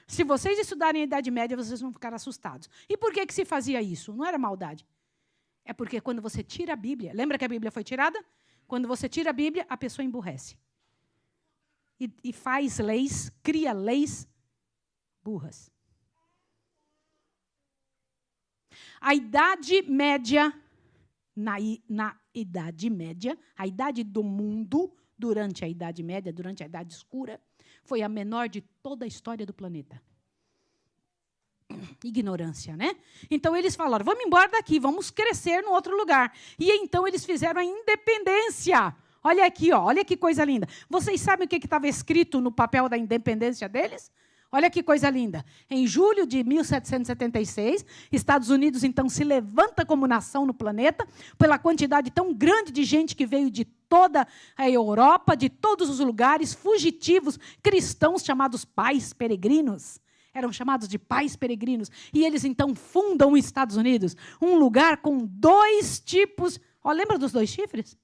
Se vocês estudarem a Idade Média, vocês vão ficar assustados. E por que se fazia isso? Não era maldade. É porque quando você tira a Bíblia... Lembra que a Bíblia foi tirada? Quando você tira a Bíblia, a pessoa emburrece. E faz leis, cria leis burras. A Idade Média, na Idade Média, a idade do mundo, durante a Idade Média, durante a Idade Escura, foi a menor de toda a história do planeta. Ignorância, né? Então, eles falaram, vamos embora daqui, vamos crescer no outro lugar. E então, eles fizeram a independência. Olha aqui, ó, olha que coisa linda. Vocês sabem o que estava escrito no papel da independência deles? Olha que coisa linda. Em julho de 1776, Estados Unidos, então, se levanta como nação no planeta, pela quantidade tão grande de gente que veio de toda a Europa, de todos os lugares, fugitivos cristãos chamados pais peregrinos. Eram chamados de pais peregrinos. E eles, então, fundam os Estados Unidos, um lugar com 2 tipos... Ó, lembra dos 2 chifres?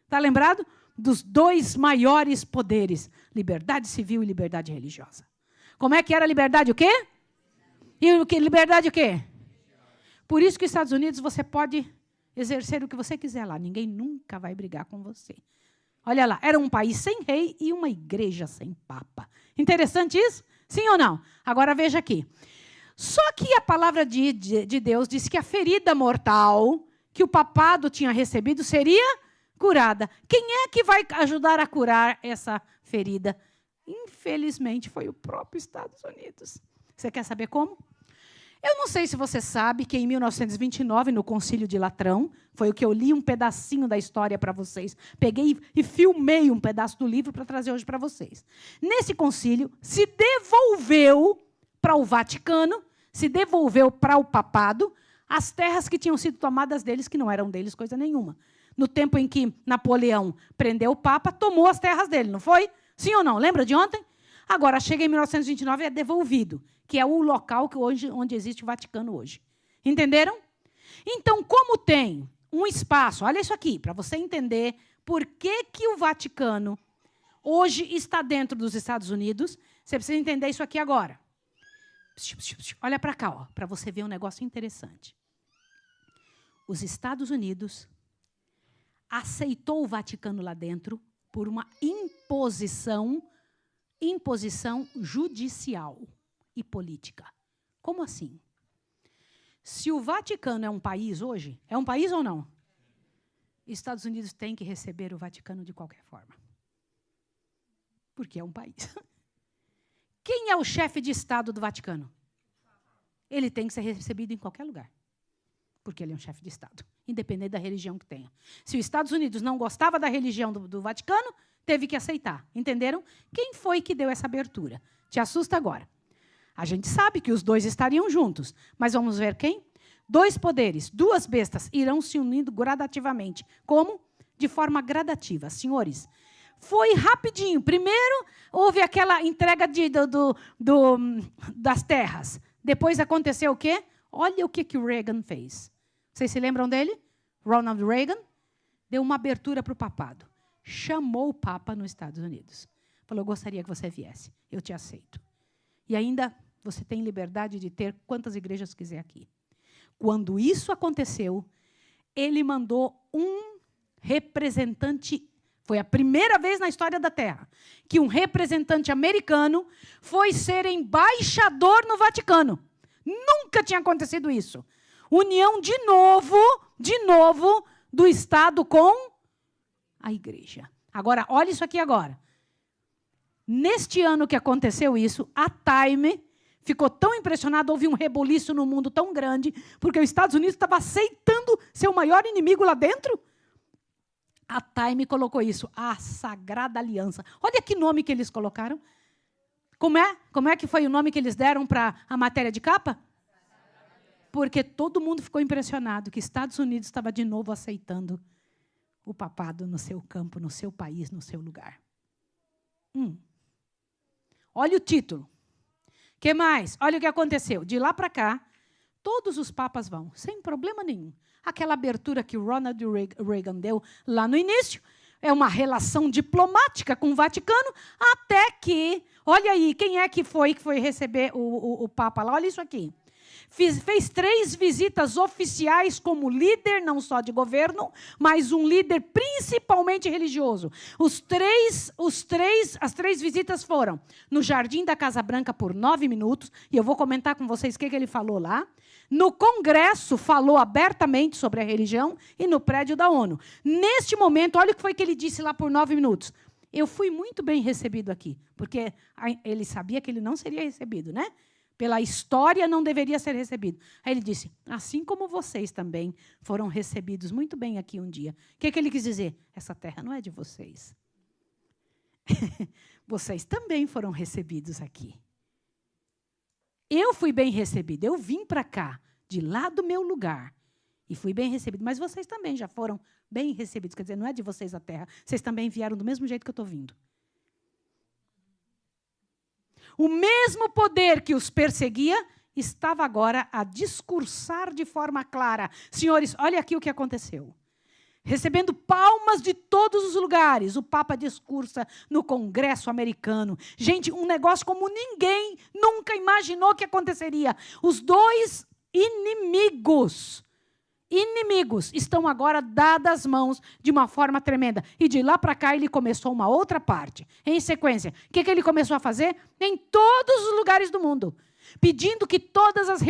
Está lembrado? Dos 2 maiores poderes, liberdade civil e liberdade religiosa. Como é que era a liberdade o quê? E o que, liberdade o quê? Por isso que nos Estados Unidos você pode exercer o que você quiser lá. Ninguém nunca vai brigar com você. Olha lá, era um país sem rei e uma igreja sem papa. Interessante isso? Sim ou não? Agora veja aqui. Só que a palavra de Deus diz que a ferida mortal que o papado tinha recebido seria curada. Quem é que vai ajudar a curar essa ferida? Infelizmente, foi o próprio Estados Unidos. Você quer saber como? Eu não sei se você sabe que em 1929, no Concílio de Latrão, foi o que eu li um pedacinho da história para vocês. Peguei e filmei um pedaço do livro para trazer hoje para vocês. Nesse concílio, se devolveu para o Vaticano, se devolveu para o papado, as terras que tinham sido tomadas deles, que não eram deles coisa nenhuma. No tempo em que Napoleão prendeu o Papa, tomou as terras dele, não foi? Sim ou não? Lembra de ontem? Agora, chega em 1929 e é devolvido, que é o local que onde existe o Vaticano hoje. Entenderam? Então, como tem um espaço, olha isso aqui, para você entender por que o Vaticano hoje está dentro dos Estados Unidos, você precisa entender isso aqui agora. Olha para cá, para você ver um negócio interessante. Os Estados Unidos aceitou o Vaticano lá dentro por uma imposição judicial e política. Como assim? Se o Vaticano é um país hoje, é um país ou não? Estados Unidos tem que receber o Vaticano de qualquer forma. Porque é um país. Quem é o chefe de Estado do Vaticano? Ele tem que ser recebido em qualquer lugar. Porque ele é um chefe de Estado, independente da religião que tenha. Se os Estados Unidos não gostava da religião do Vaticano, teve que aceitar. Entenderam? Quem foi que deu essa abertura? Te assusta agora. A gente sabe que os dois estariam juntos, mas vamos ver quem? 2 poderes, 2 bestas irão se unindo gradativamente. Como? De forma gradativa. Senhores, foi rapidinho. Primeiro, houve aquela entrega das terras. Depois aconteceu o quê? Olha o que o Reagan fez. Vocês se lembram dele? Ronald Reagan deu uma abertura para o papado. Chamou o Papa nos Estados Unidos. Falou, gostaria que você viesse. Eu te aceito. E ainda, você tem liberdade de ter quantas igrejas quiser aqui. Quando isso aconteceu, ele mandou um representante. Foi a primeira vez na história da Terra que um representante americano foi ser embaixador no Vaticano. Nunca tinha acontecido isso. União de novo, do Estado com a igreja. Agora, olha isso aqui agora. Neste ano que aconteceu isso, a Time ficou tão impressionada, houve um reboliço no mundo tão grande, porque os Estados Unidos estava aceitando ser o maior inimigo lá dentro. A Time colocou isso, a Sagrada Aliança. Olha que nome que eles colocaram. Como é que foi o nome que eles deram para a matéria de capa? Porque todo mundo ficou impressionado que Estados Unidos estava de novo aceitando o papado no seu campo, no seu país, no seu lugar. Olha o título. O que mais? Olha o que aconteceu. De lá para cá, todos os papas vão, sem problema nenhum. Aquela abertura que o Ronald Reagan deu lá no início é uma relação diplomática com o Vaticano, até que, olha aí, quem é que foi receber o Papa lá? Olha isso aqui. Fez 3 visitas oficiais como líder, não só de governo, mas um líder principalmente religioso. As 3 visitas foram no Jardim da Casa Branca por 9 minutos, e eu vou comentar com vocês o que ele falou lá. No Congresso, falou abertamente sobre a religião, e no prédio da ONU. Neste momento, olha o que foi que ele disse lá por 9 minutos. Eu fui muito bem recebido aqui, porque ele sabia que ele não seria recebido, né? Pela história, não deveria ser recebido. Aí ele disse, assim como vocês também foram recebidos muito bem aqui um dia. O que ele quis dizer? Essa terra não é de vocês. Vocês também foram recebidos aqui. Eu fui bem recebido. Eu vim para cá, de lá do meu lugar, e fui bem recebido. Mas vocês também já foram bem recebidos. Quer dizer, não é de vocês a terra. Vocês também vieram do mesmo jeito que eu estou vindo. O mesmo poder que os perseguia estava agora a discursar de forma clara. Senhores, olha aqui o que aconteceu. Recebendo palmas de todos os lugares, o Papa discursa no Congresso americano. Gente, um negócio como ninguém nunca imaginou que aconteceria. Os 2 inimigos estão agora dadas as mãos de uma forma tremenda. E de lá para cá ele começou uma outra parte. Em sequência, o que ele começou a fazer? Em todos os lugares do mundo. Pedindo que todas as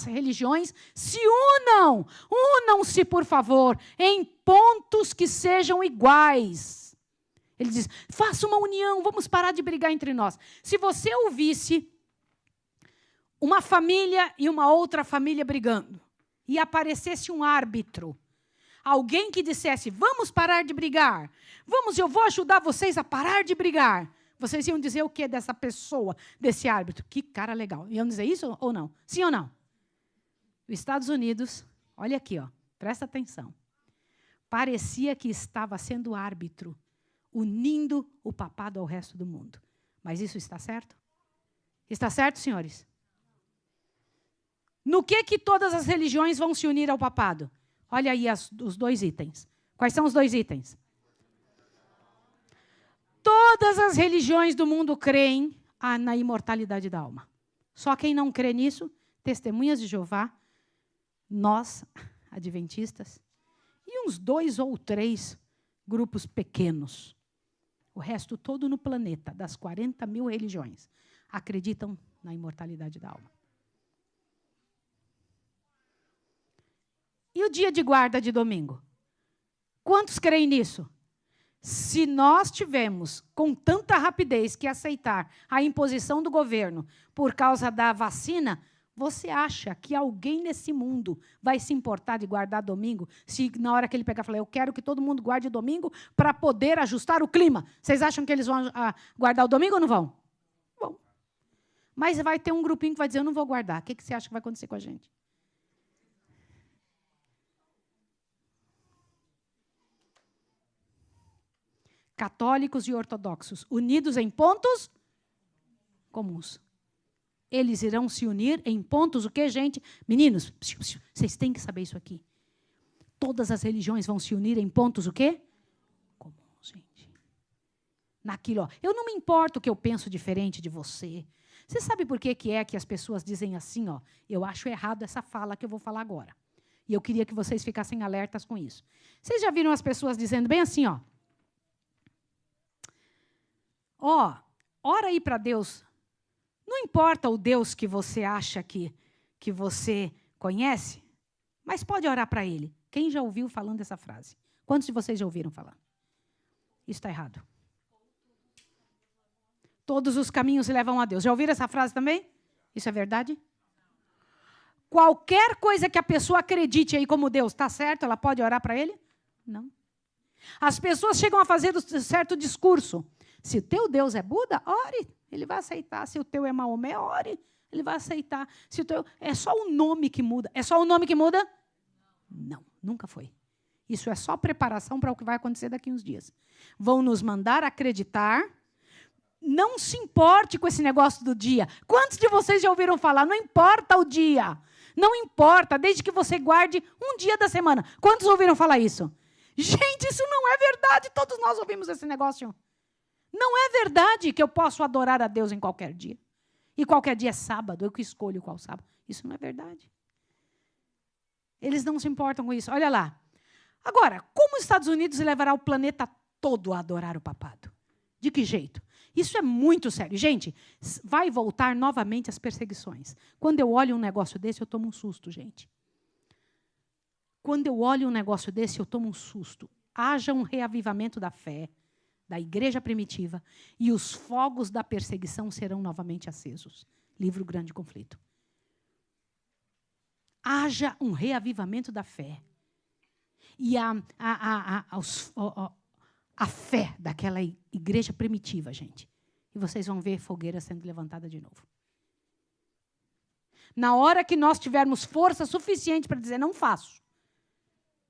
religiões se unam. Unam-se, por favor, em pontos que sejam iguais. Ele diz, faça uma união, vamos parar de brigar entre nós. Se você ouvisse uma família e uma outra família brigando, e aparecesse um árbitro, alguém que dissesse, vamos parar de brigar, eu vou ajudar vocês a parar de brigar, vocês iam dizer o que dessa pessoa, desse árbitro? Que cara legal. Iam dizer isso ou não? Sim ou não? Os Estados Unidos, olha aqui, ó, presta atenção, parecia que estava sendo árbitro, unindo o papado ao resto do mundo. Mas isso está certo? Está certo, senhores? No que todas as religiões vão se unir ao papado? Olha aí os 2 itens. Quais são os 2 itens? Todas as religiões do mundo creem na imortalidade da alma. Só quem não crê nisso, Testemunhas de Jeová, nós, adventistas, e uns 2 ou 3 grupos pequenos. O resto todo no planeta, das 40 mil religiões, acreditam na imortalidade da alma. E o dia de guarda de domingo? Quantos creem nisso? Se nós tivemos com tanta rapidez que aceitar a imposição do governo por causa da vacina, você acha que alguém nesse mundo vai se importar de guardar domingo se na hora que ele pegar e falar, eu quero que todo mundo guarde domingo para poder ajustar o clima? Vocês acham que eles vão guardar o domingo ou não vão? Vão. Mas vai ter um grupinho que vai dizer, eu não vou guardar. O que você acha que vai acontecer com a gente? Católicos e ortodoxos, unidos em pontos comuns. Eles irão se unir em pontos, o quê, gente? Meninos, vocês têm que saber isso aqui. Todas as religiões vão se unir em pontos, o quê? Comuns, gente. Naquilo, ó. Eu não me importo que eu penso diferente de você. Você sabe por que que as pessoas dizem assim, ó? Eu acho errado essa fala que eu vou falar agora. E eu queria que vocês ficassem alertas com isso. Vocês já viram as pessoas dizendo bem assim, ó? Ó, ora aí para Deus. Não importa o Deus que você acha que você conhece, mas pode orar para Ele. Quem já ouviu falando essa frase? Quantos de vocês já ouviram falar? Isso está errado. Todos os caminhos levam a Deus. Já ouviram essa frase também? Isso é verdade? Qualquer coisa que a pessoa acredite aí como Deus, está certo? Ela pode orar para Ele? Não. As pessoas chegam a fazer um certo discurso. Se o teu Deus é Buda, ore, ele vai aceitar. Se o teu é Maomé, ore, ele vai aceitar. Se o teu é só o nome que muda. É só o nome que muda? Não, nunca foi. Isso é só preparação para o que vai acontecer daqui a uns dias. Vão nos mandar acreditar. Não se importe com esse negócio do dia. Quantos de vocês já ouviram falar? Não importa o dia. Não importa, desde que você guarde um dia da semana. Quantos ouviram falar isso? Gente, isso não é verdade. Todos nós ouvimos esse negócio. Não é verdade que eu posso adorar a Deus em qualquer dia. E qualquer dia é sábado, eu que escolho qual sábado. Isso não é verdade. Eles não se importam com isso. Olha lá. Agora, como os Estados Unidos levará o planeta todo a adorar o papado? De que jeito? Isso é muito sério. Gente, vai voltar novamente as perseguições. Quando eu olho um negócio desse, eu tomo um susto, gente. Quando eu olho um negócio desse, eu tomo um susto. Haja um reavivamento da fé, da igreja primitiva, e os fogos da perseguição serão novamente acesos. Livro Grande Conflito. Haja um reavivamento da fé. E a fé daquela igreja primitiva, gente. E vocês vão ver fogueira sendo levantada de novo. Na hora que nós tivermos força suficiente para dizer, não faço,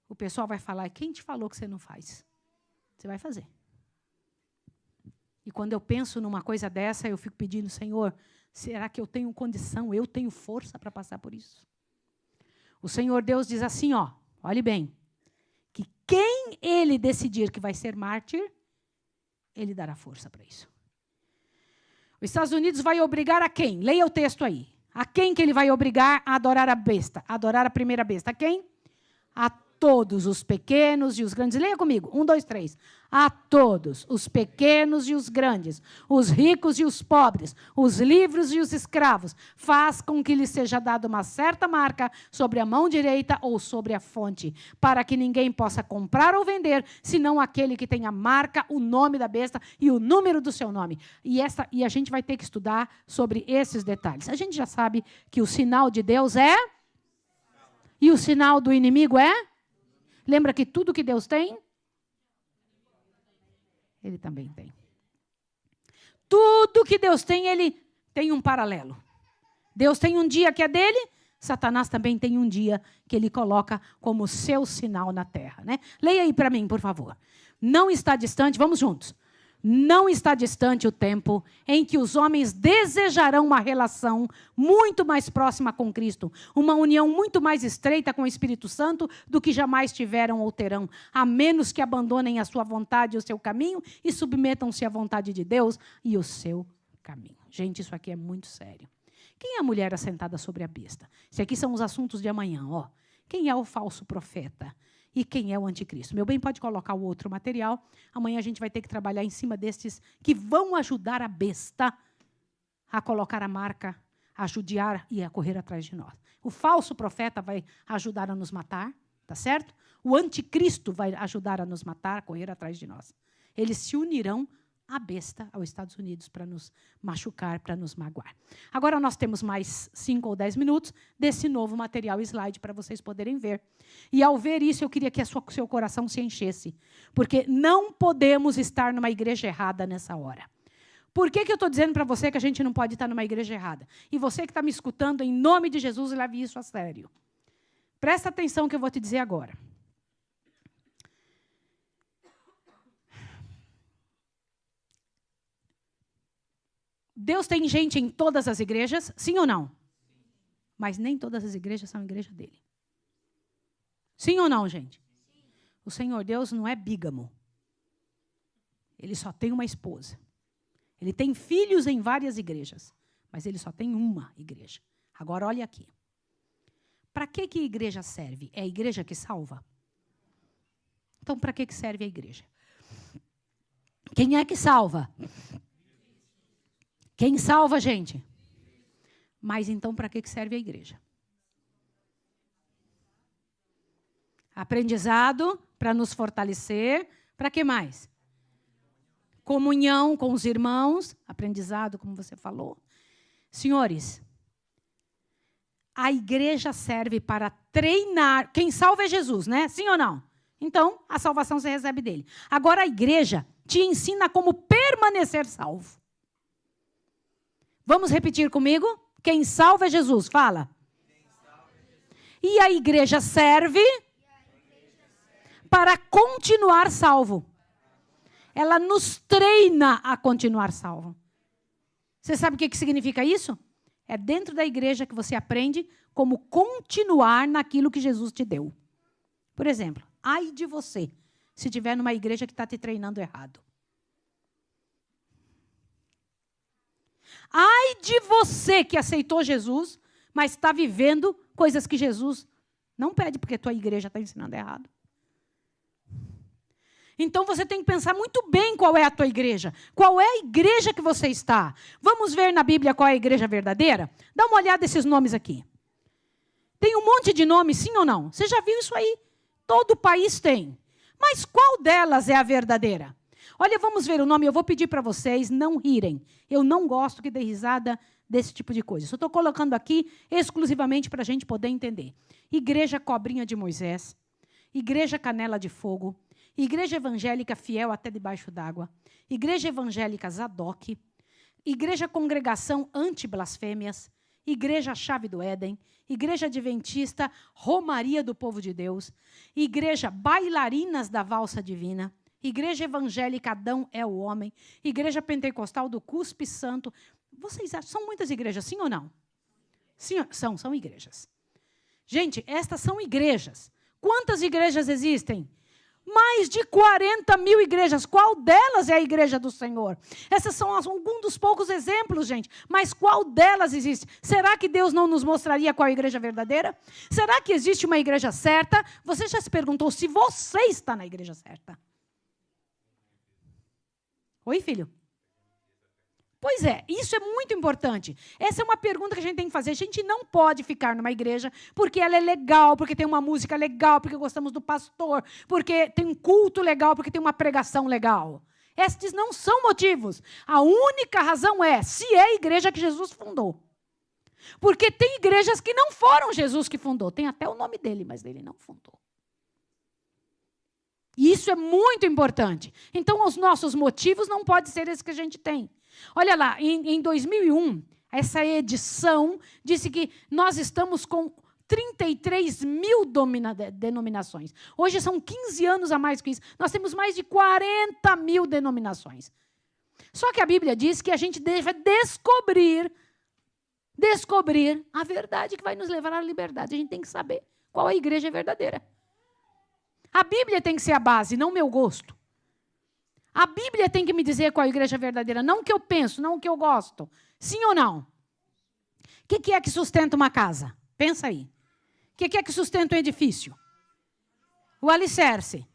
o pessoal vai falar, quem te falou que você não faz? Você vai fazer. E quando eu penso numa coisa dessa, eu fico pedindo, Senhor, será que eu tenho condição, eu tenho força para passar por isso? O Senhor Deus diz assim, ó, olhe bem, que quem Ele decidir que vai ser mártir, Ele dará força para isso. Os Estados Unidos vai obrigar a quem? Leia o texto aí. A quem que Ele vai obrigar a adorar a besta? A adorar a primeira besta. A quem? A todos os pequenos e os grandes. Leia comigo. 1, 2, 3. A todos os pequenos e os grandes, os ricos e os pobres, os livres e os escravos, faz com que lhes seja dada uma certa marca sobre a mão direita ou sobre a fonte, para que ninguém possa comprar ou vender, senão aquele que tem a marca, o nome da besta e o número do seu nome. E a gente vai ter que estudar sobre esses detalhes. A gente já sabe que o sinal de Deus é... E o sinal do inimigo é? Lembra que tudo que Deus tem, Ele também tem. Tudo que Deus tem, Ele tem um paralelo. Deus tem um dia que é dele, Satanás também tem um dia que Ele coloca como seu sinal na terra, né? Leia aí para mim, por favor. Não está distante, vamos juntos. Não está distante o tempo em que os homens desejarão uma relação muito mais próxima com Cristo, uma união muito mais estreita com o Espírito Santo do que jamais tiveram ou terão, a menos que abandonem a sua vontade e o seu caminho e submetam-se à vontade de Deus e o seu caminho. Gente, isso aqui é muito sério. Quem é a mulher assentada sobre a besta? Esses aqui são os assuntos de amanhã, ó. Quem é o falso profeta? E quem é o anticristo? Meu bem, pode colocar o outro material. Amanhã a gente vai ter que trabalhar em cima destes que vão ajudar a besta a colocar a marca, a judiar e a correr atrás de nós. O falso profeta vai ajudar a nos matar, tá certo? O anticristo vai ajudar a nos matar, a correr atrás de nós. Eles se unirão à besta, aos Estados Unidos, para nos machucar, para nos magoar. Agora nós temos mais 5 ou 10 minutos desse novo material slide para vocês poderem ver. E ao ver isso, eu queria que seu coração se enchesse. Porque não podemos estar numa igreja errada nessa hora. Por que eu estou dizendo para você que a gente não pode estar numa igreja errada? E você que está me escutando, em nome de Jesus, leve isso a sério. Presta atenção que eu vou te dizer agora. Deus tem gente em todas as igrejas, sim ou não? Mas nem todas as igrejas são a igreja dele. Sim ou não, gente? O Senhor Deus não é bígamo. Ele só tem uma esposa. Ele tem filhos em várias igrejas, mas ele só tem uma igreja. Agora, olha aqui. Para que a igreja serve? É a igreja que salva? Então, para que serve a igreja? Quem é que salva? Quem salva, gente? Mas, então, para que serve a igreja? Aprendizado, para nos fortalecer. Para que mais? Comunhão com os irmãos, aprendizado, como você falou. Senhores, a igreja serve para treinar. Quem salva é Jesus, né? Sim ou não? Então, a salvação você recebe dele. Agora, a igreja te ensina como permanecer salvo. Vamos repetir comigo? Quem salva é Jesus, fala. E a igreja serve para continuar salvo. Ela nos treina a continuar salvo. Você sabe o que significa isso? É dentro da igreja que você aprende como continuar naquilo que Jesus te deu. Por exemplo, ai de você se estiver numa igreja que está te treinando errado. Ai de você que aceitou Jesus, mas está vivendo coisas que Jesus não pede, porque a tua igreja está ensinando errado. Então, você tem que pensar muito bem qual é a tua igreja. Qual é a igreja que você está? Vamos ver na Bíblia qual é a igreja verdadeira? Dá uma olhada nesses nomes aqui. Tem um monte de nomes, sim ou não? Você já viu isso aí? Todo país tem. Mas qual delas é a verdadeira? Olha, vamos ver o nome. Eu vou pedir para vocês não rirem. Eu não gosto que dê risada desse tipo de coisa. Só estou colocando aqui exclusivamente para a gente poder entender. Igreja Cobrinha de Moisés. Igreja Canela de Fogo. Igreja Evangélica Fiel até debaixo d'água. Igreja Evangélica Zadok. Igreja Congregação Anti-Blasfêmias. Igreja Chave do Éden. Igreja Adventista Romaria do Povo de Deus. Igreja Bailarinas da Valsa Divina. Igreja Evangélica Adão é o Homem. Igreja Pentecostal do Cuspe Santo. Vocês acham, são muitas igrejas, sim ou não? Sim, são igrejas. Gente, estas são igrejas. Quantas igrejas existem? Mais de 40 mil igrejas. Qual delas é a igreja do Senhor? Essas são alguns dos poucos exemplos, gente. Mas qual delas existe? Será que Deus não nos mostraria qual é a igreja verdadeira? Será que existe uma igreja certa? Você já se perguntou se você está na igreja certa? Oi, filho? Pois é, isso é muito importante. Essa é uma pergunta que a gente tem que fazer. A gente não pode ficar numa igreja porque ela é legal, porque tem uma música legal, porque gostamos do pastor, porque tem um culto legal, porque tem uma pregação legal. Estes não são motivos. A única razão é se é a igreja que Jesus fundou. Porque tem igrejas que não foram Jesus que fundou. Tem até o nome dele, mas ele não fundou. E isso é muito importante. Então, os nossos motivos não podem ser esses que a gente tem. Olha lá, em 2001, essa edição disse que nós estamos com 33 mil denominações. Hoje são 15 anos a mais que isso. Nós temos mais de 40 mil denominações. Só que a Bíblia diz que a gente deve descobrir a verdade que vai nos levar à liberdade. A gente tem que saber qual é a igreja verdadeira. A Bíblia tem que ser a base, não o meu gosto. A Bíblia tem que me dizer qual é a igreja verdadeira, não o que eu penso, não o que eu gosto. Sim ou não? O que é que sustenta uma casa? Pensa aí. O que é que sustenta um edifício? O alicerce.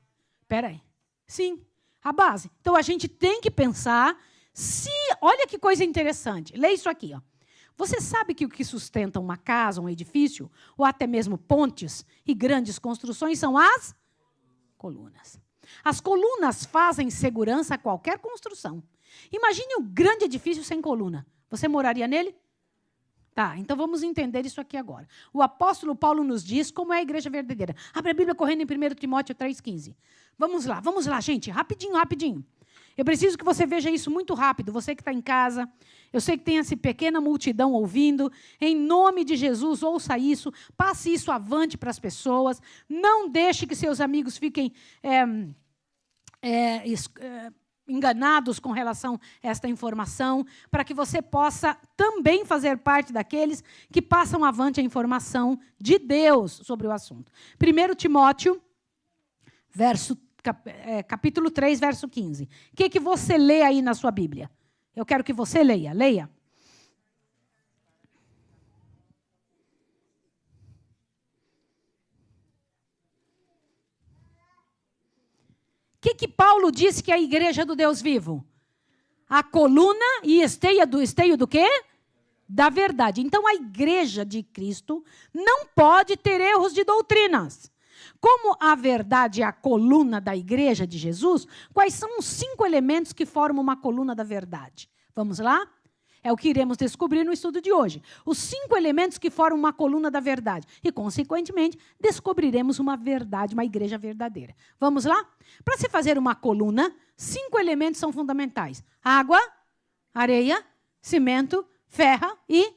Espera aí. Sim, a base. Então, a gente tem que pensar se... Olha que coisa interessante. Lê isso aqui, ó. Você sabe que o que sustenta uma casa, um edifício, ou até mesmo pontes e grandes construções são as colunas. As colunas fazem segurança a qualquer construção. Imagine um grande edifício sem coluna. Você moraria nele? Tá, então vamos entender isso aqui agora. O apóstolo Paulo nos diz como é a igreja verdadeira. Abre a Bíblia correndo em 1 Timóteo 3,15. Vamos lá, gente, rapidinho. Eu preciso que você veja isso muito rápido. Você que está em casa, eu sei que tem essa pequena multidão ouvindo. Em nome de Jesus, ouça isso. Passe isso avante para as pessoas. Não deixe que seus amigos fiquem enganados com relação a esta informação, para que você possa também fazer parte daqueles que passam avante a informação de Deus sobre o assunto. 1 Timóteo, capítulo 3, verso 15. O que você lê aí na sua Bíblia? Eu quero que você leia. Leia. O que Paulo disse que é a igreja do Deus vivo? A coluna e esteio do quê? Da verdade. Então, a igreja de Cristo não pode ter erros de doutrinas. Como a verdade é a coluna da igreja de Jesus, quais são os 5 elementos que formam uma coluna da verdade? Vamos lá? É o que iremos descobrir no estudo de hoje. Os 5 elementos que formam uma coluna da verdade. E, consequentemente, descobriremos uma verdade, uma igreja verdadeira. Vamos lá? Para se fazer uma coluna, 5 elementos são fundamentais. Água, areia, cimento, ferro e...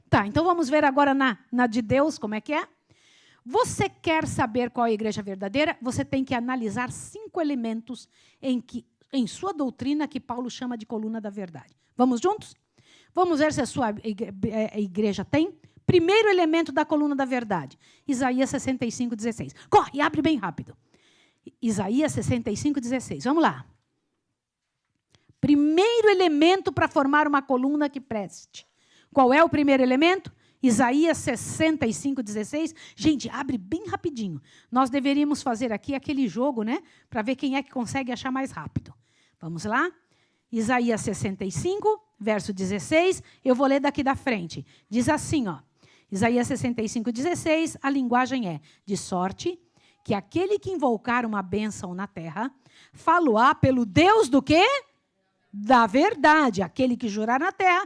Tá, então vamos ver agora na de Deus como é que é. Você quer saber qual é a igreja verdadeira? Você tem que analisar 5 elementos em sua doutrina que Paulo chama de coluna da verdade. Vamos juntos? Vamos ver se a sua igreja tem. Primeiro elemento da coluna da verdade. Isaías 65, 16. Corre, abre bem rápido. Isaías 65, 16. Vamos lá. Primeiro elemento para formar uma coluna que preste. Qual é o primeiro elemento? Isaías 65, 16. Gente, abre bem rapidinho. Nós deveríamos fazer aqui aquele jogo, né? Para ver quem é que consegue achar mais rápido. Vamos lá? Isaías 65, verso 16. Eu vou ler daqui da frente. Diz assim, ó. Isaías 65, 16. A linguagem é: de sorte que aquele que invocar uma bênção na terra, falo-á pelo Deus do quê? Da verdade. Aquele que jurar na terra,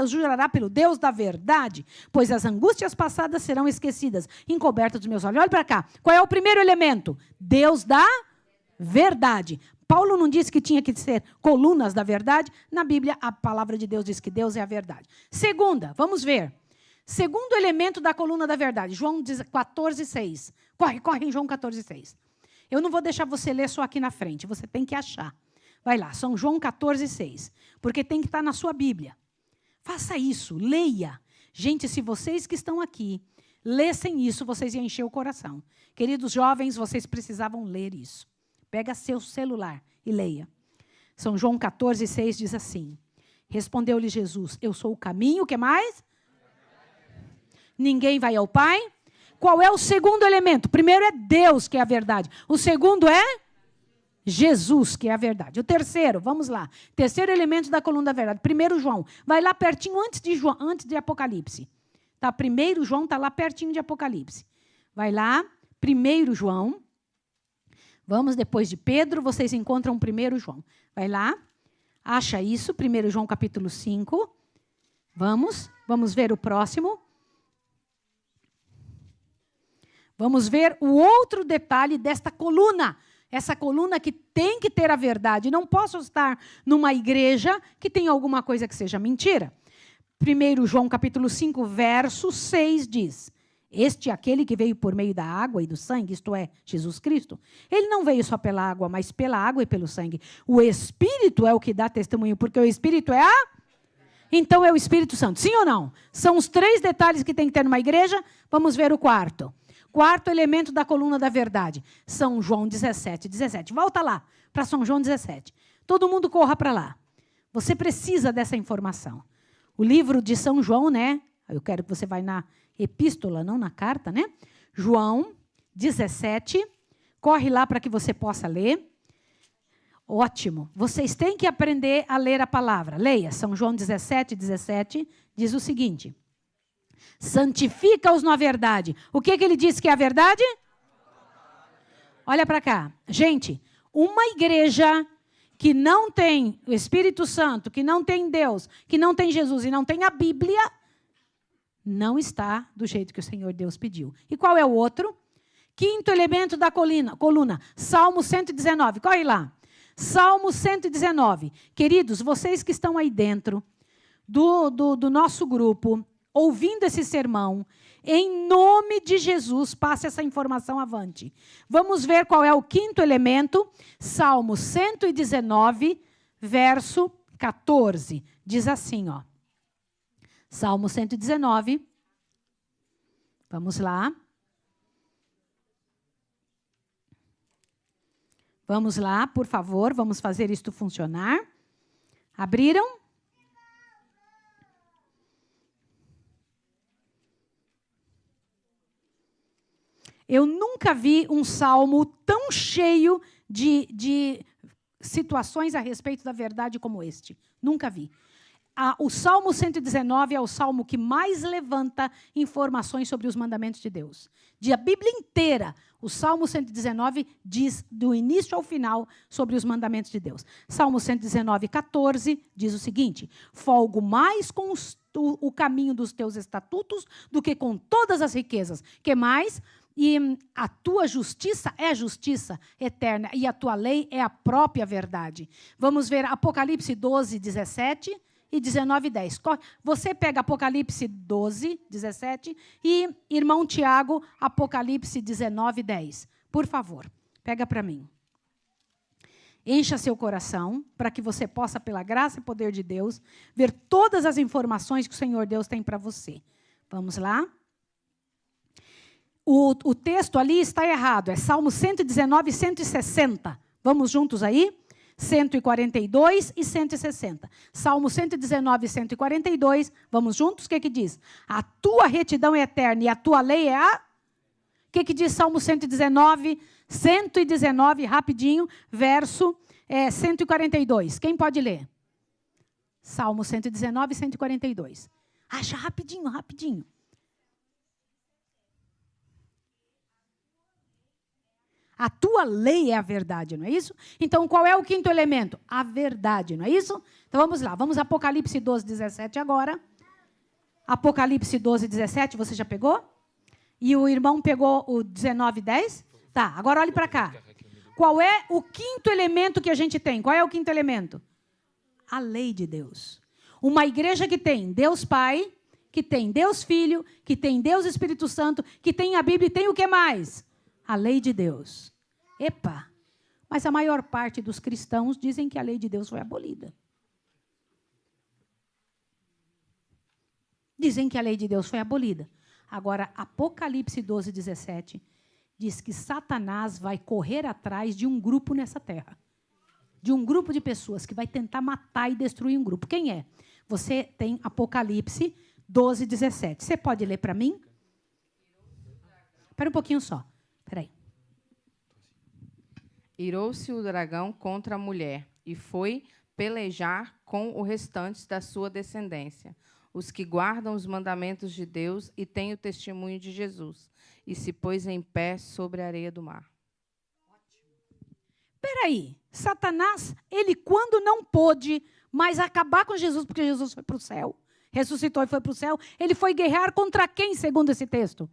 jurará pelo Deus da verdade. Pois as angústias passadas serão esquecidas, encobertas dos meus olhos. Olha para cá. Qual é o primeiro elemento? Deus da verdade. Paulo não disse que tinha que ser colunas da verdade. Na Bíblia, a palavra de Deus diz que Deus é a verdade. Segunda, vamos ver. Segundo elemento da coluna da verdade. João 14, 6. Corre em João 14, 6. Eu não vou deixar você ler só aqui na frente. Você tem que achar. Vai lá, São João 14, 6. Porque tem que estar na sua Bíblia. Faça isso, leia. Gente, se vocês que estão aqui lessem isso, vocês iam encher o coração. Queridos jovens, vocês precisavam ler isso. Pega seu celular e leia. São João 14, 6 diz assim. Respondeu-lhe Jesus, eu sou o caminho, o que mais? Ninguém vai ao Pai. Qual é o segundo elemento? O primeiro é Deus, que é a verdade. O segundo é Jesus, que é a verdade. O terceiro, vamos lá. Terceiro elemento da coluna da verdade. 1 João. Vai lá pertinho antes de Apocalipse. Tá? 1 João está lá pertinho de Apocalipse. Vai lá, 1 João. Vamos, depois de Pedro, vocês encontram 1 João. Vai lá, acha isso, 1 João capítulo 5. Vamos ver o próximo. Vamos ver o outro detalhe desta coluna. Essa coluna que tem que ter a verdade. Não posso estar numa igreja que tem alguma coisa que seja mentira. 1 João capítulo 5, verso 6 diz: este é aquele que veio por meio da água e do sangue, isto é, Jesus Cristo. Ele não veio só pela água, mas pela água e pelo sangue. O Espírito é o que dá testemunho, porque o Espírito é a... Então é o Espírito Santo, sim ou não? São os 3 detalhes que tem que ter numa igreja. Vamos ver o quarto. Quarto elemento da coluna da verdade. São João 17, 17. Volta lá, para São João 17. Todo mundo corra para lá. Você precisa dessa informação. O livro de São João, né? Eu quero que você vá na epístola, não na carta, né? João 17. Corre lá para que você possa ler. Ótimo. Vocês têm que aprender a ler a palavra. Leia. São João 17, 17. Diz o seguinte. Santifica-os na verdade. O que ele diz que é a verdade? Olha para cá. Gente, uma igreja que não tem o Espírito Santo, que não tem Deus, que não tem Jesus e não tem a Bíblia, não está do jeito que o Senhor Deus pediu. E qual é o outro? Quinto elemento da coluna. Salmo 119. Corre lá. Salmo 119. Queridos, vocês que estão aí dentro do nosso grupo, ouvindo esse sermão, em nome de Jesus, passe essa informação avante. Vamos ver qual é o quinto elemento. Salmo 119, verso 14. Diz assim, ó. Salmo 119. Vamos lá. Vamos lá, por favor, vamos fazer isto funcionar. Abriram? Eu nunca vi um salmo tão cheio de situações a respeito da verdade como este. Nunca vi. O Salmo 119 é o salmo que mais levanta informações sobre os mandamentos de Deus. A Bíblia inteira, o Salmo 119 diz do início ao final sobre os mandamentos de Deus. Salmo 119, 14 diz o seguinte: folgo mais com o caminho dos teus estatutos do que com todas as riquezas. Que mais? E a tua justiça é justiça eterna, e a tua lei é a própria verdade. Vamos ver Apocalipse 12, 17 e 19, 10. Você pega Apocalipse 12, 17 e, irmão Tiago, Apocalipse 19, 10. Por favor, pega para mim. Encha seu coração para que você possa, pela graça e poder de Deus, ver todas as informações que o Senhor Deus tem para você. Vamos lá? O texto ali está errado, é Salmo 119 e 160. Vamos juntos aí? 142 e 160. Salmo 119 e 142, vamos juntos? O que diz? A tua retidão é eterna e a tua lei é a... O que diz Salmo 119? 119, rapidinho, verso 142. Quem pode ler? Salmo 119 e 142. Acha rapidinho, rapidinho. A tua lei é a verdade, não é isso? Então, qual é o quinto elemento? A verdade, não é isso? Então, vamos lá. Vamos a Apocalipse 12, 17 agora. Apocalipse 12, 17, você já pegou? E o irmão pegou o 19, 10? Tá, agora olhe para cá. Qual é o quinto elemento que a gente tem? Qual é o quinto elemento? A lei de Deus. Uma igreja que tem Deus Pai, que tem Deus Filho, que tem Deus Espírito Santo, que tem a Bíblia e tem o que mais? A lei de Deus. Epa! Mas a maior parte dos cristãos dizem que a lei de Deus foi abolida. Dizem que a lei de Deus foi abolida. Agora, Apocalipse 12, 17, diz que Satanás vai correr atrás de um grupo nessa terra. De um grupo de pessoas que vai tentar matar e destruir um grupo. Quem é? Você tem Apocalipse 12, 17. Você pode ler para mim? Espera um pouquinho só. Peraí. Irou-se o dragão contra a mulher e foi pelejar com os restantes da sua descendência, os que guardam os mandamentos de Deus e têm o testemunho de Jesus, e se pôs em pé sobre a areia do mar. Peraí, Satanás, ele quando não pôde mais acabar com Jesus, porque Jesus foi para o céu, ressuscitou e foi para o céu, ele foi guerrear contra quem, segundo esse texto?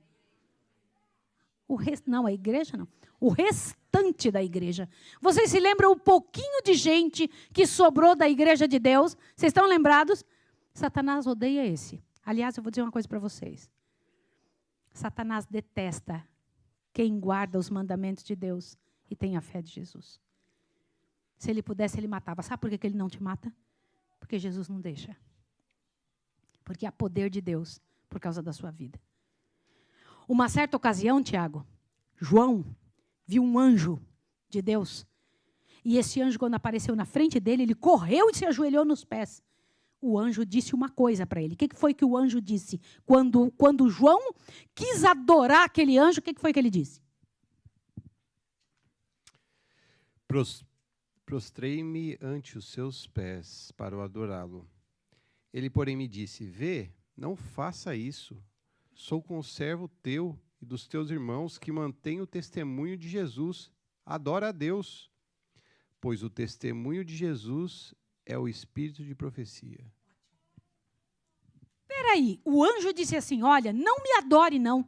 Não, a igreja não. O restante da igreja. Vocês se lembram um pouquinho de gente que sobrou da igreja de Deus? Vocês estão lembrados? Satanás odeia esse. Aliás, eu vou dizer uma coisa para vocês. Satanás detesta quem guarda os mandamentos de Deus e tem a fé de Jesus. Se ele pudesse, ele matava. Sabe por que ele não te mata? Porque Jesus não deixa. Porque há poder de Deus por causa da sua vida. Uma certa ocasião, Tiago, João viu um anjo de Deus. E esse anjo, quando apareceu na frente dele, ele correu e se ajoelhou nos pés. O anjo disse uma coisa para ele. O que foi que o anjo disse? Quando João quis adorar aquele anjo, o que foi que ele disse? Prostrei-me ante os seus pés para o adorá-lo. Ele, porém, me disse: vê, não faça isso. Sou conservo teu e dos teus irmãos que mantêm o testemunho de Jesus. Adora a Deus, pois o testemunho de Jesus é o espírito de profecia. Peraí, o anjo disse assim: olha, não me adore não.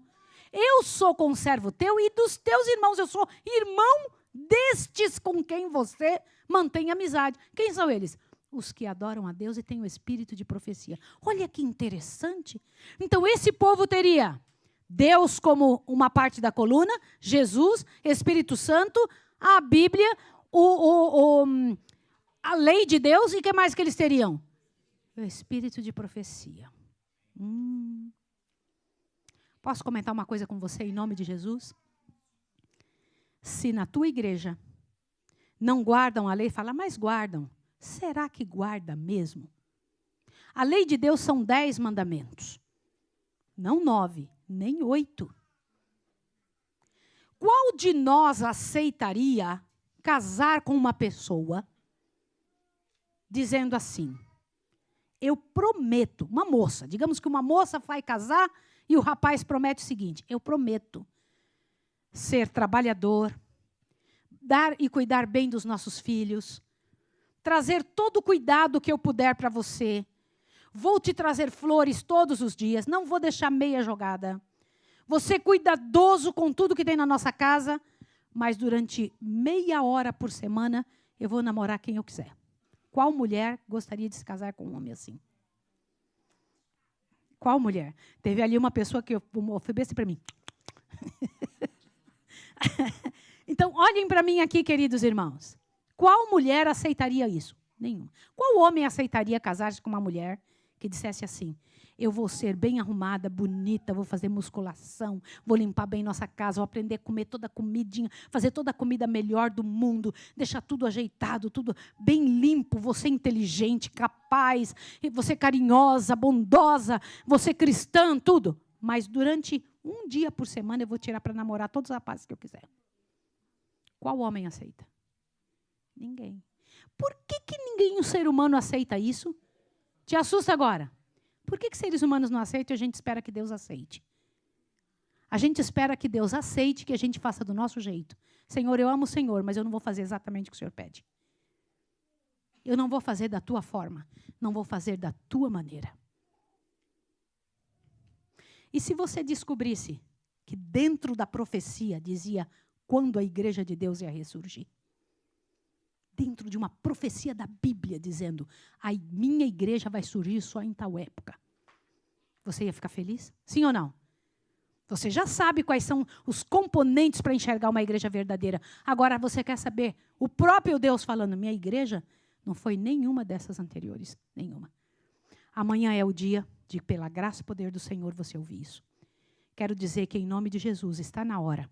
Eu sou conservo teu e dos teus irmãos. Eu sou irmão destes com quem você mantêm amizade. Quem são eles? Os que adoram a Deus e têm o espírito de profecia. Olha que interessante. Então, esse povo teria Deus como uma parte da coluna, Jesus, Espírito Santo, a Bíblia, a lei de Deus, e o que mais que eles teriam? O espírito de profecia. Posso comentar uma coisa com você em nome de Jesus? Se na tua igreja não guardam a lei, fala, mas guardam. Será que guarda mesmo? A lei de Deus são 10 mandamentos. Não 9, nem 8. Qual de nós aceitaria casar com uma pessoa dizendo assim, eu prometo, uma moça, digamos que uma moça vai casar e o rapaz promete o seguinte, eu prometo ser trabalhador, dar e cuidar bem dos nossos filhos, trazer todo o cuidado que eu puder para você, vou te trazer flores todos os dias, não vou deixar meia jogada, vou ser cuidadoso com tudo que tem na nossa casa, mas durante meia hora por semana eu vou namorar quem eu quiser. Qual mulher gostaria de se casar com um homem assim? Qual mulher? Teve ali uma pessoa que ofereceu para mim. Então, olhem para mim aqui, queridos irmãos. Qual mulher aceitaria isso? Nenhuma. Qual homem aceitaria casar-se com uma mulher que dissesse assim, eu vou ser bem arrumada, bonita, vou fazer musculação, vou limpar bem nossa casa, vou aprender a comer toda a comidinha, fazer toda a comida melhor do mundo, deixar tudo ajeitado, tudo bem limpo, vou ser inteligente, capaz, vou ser carinhosa, bondosa, vou ser cristã, tudo. Mas durante um dia por semana eu vou tirar para namorar todos os rapazes que eu quiser. Qual homem aceita? Ninguém. Por que ninguém, um ser humano, aceita isso? Te assusta agora? Por que seres humanos não aceitam e a gente espera que Deus aceite? A gente espera que Deus aceite, que a gente faça do nosso jeito. Senhor, eu amo o Senhor, mas eu não vou fazer exatamente o que o Senhor pede. Eu não vou fazer da tua forma. Não vou fazer da tua maneira. E se você descobrisse que dentro da profecia dizia quando a igreja de Deus ia ressurgir? Dentro de uma profecia da Bíblia, dizendo, a minha igreja vai surgir só em tal época. Você ia ficar feliz? Sim ou não? Você já sabe quais são os componentes para enxergar uma igreja verdadeira. Agora você quer saber, o próprio Deus falando, minha igreja não foi nenhuma dessas anteriores. Nenhuma. Amanhã é o dia de, pela graça e poder do Senhor, você ouvir isso. Quero dizer que, em nome de Jesus, está na hora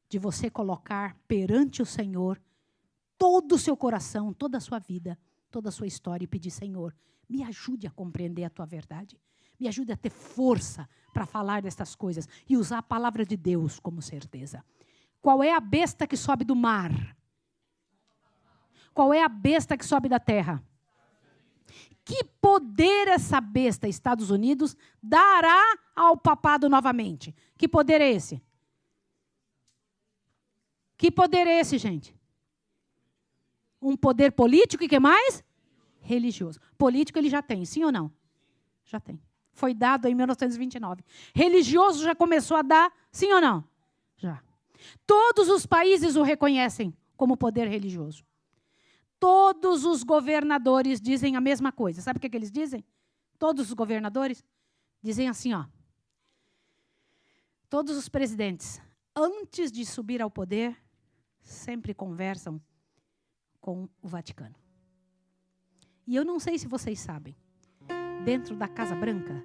de você colocar perante o Senhor todo o seu coração, toda a sua vida, toda a sua história e pedir, Senhor, me ajude a compreender a tua verdade. Me ajude a ter força para falar destas coisas e usar a palavra de Deus como certeza. Qual é a besta que sobe do mar? Qual é a besta que sobe da terra? Que poder essa besta, Estados Unidos, dará ao papado novamente? Que poder é esse? Que poder é esse, gente? Um poder político e que mais? Religioso. Político ele já tem, sim ou não? Já tem. Foi dado em 1929. Religioso já começou a dar, sim ou não? Já. Todos os países o reconhecem como poder religioso. Todos os governadores dizem a mesma coisa. Sabe o que eles dizem? Todos os governadores dizem assim, ó. Todos os presidentes, antes de subir ao poder, sempre conversam com o Vaticano. E eu não sei se vocês sabem, dentro da Casa Branca,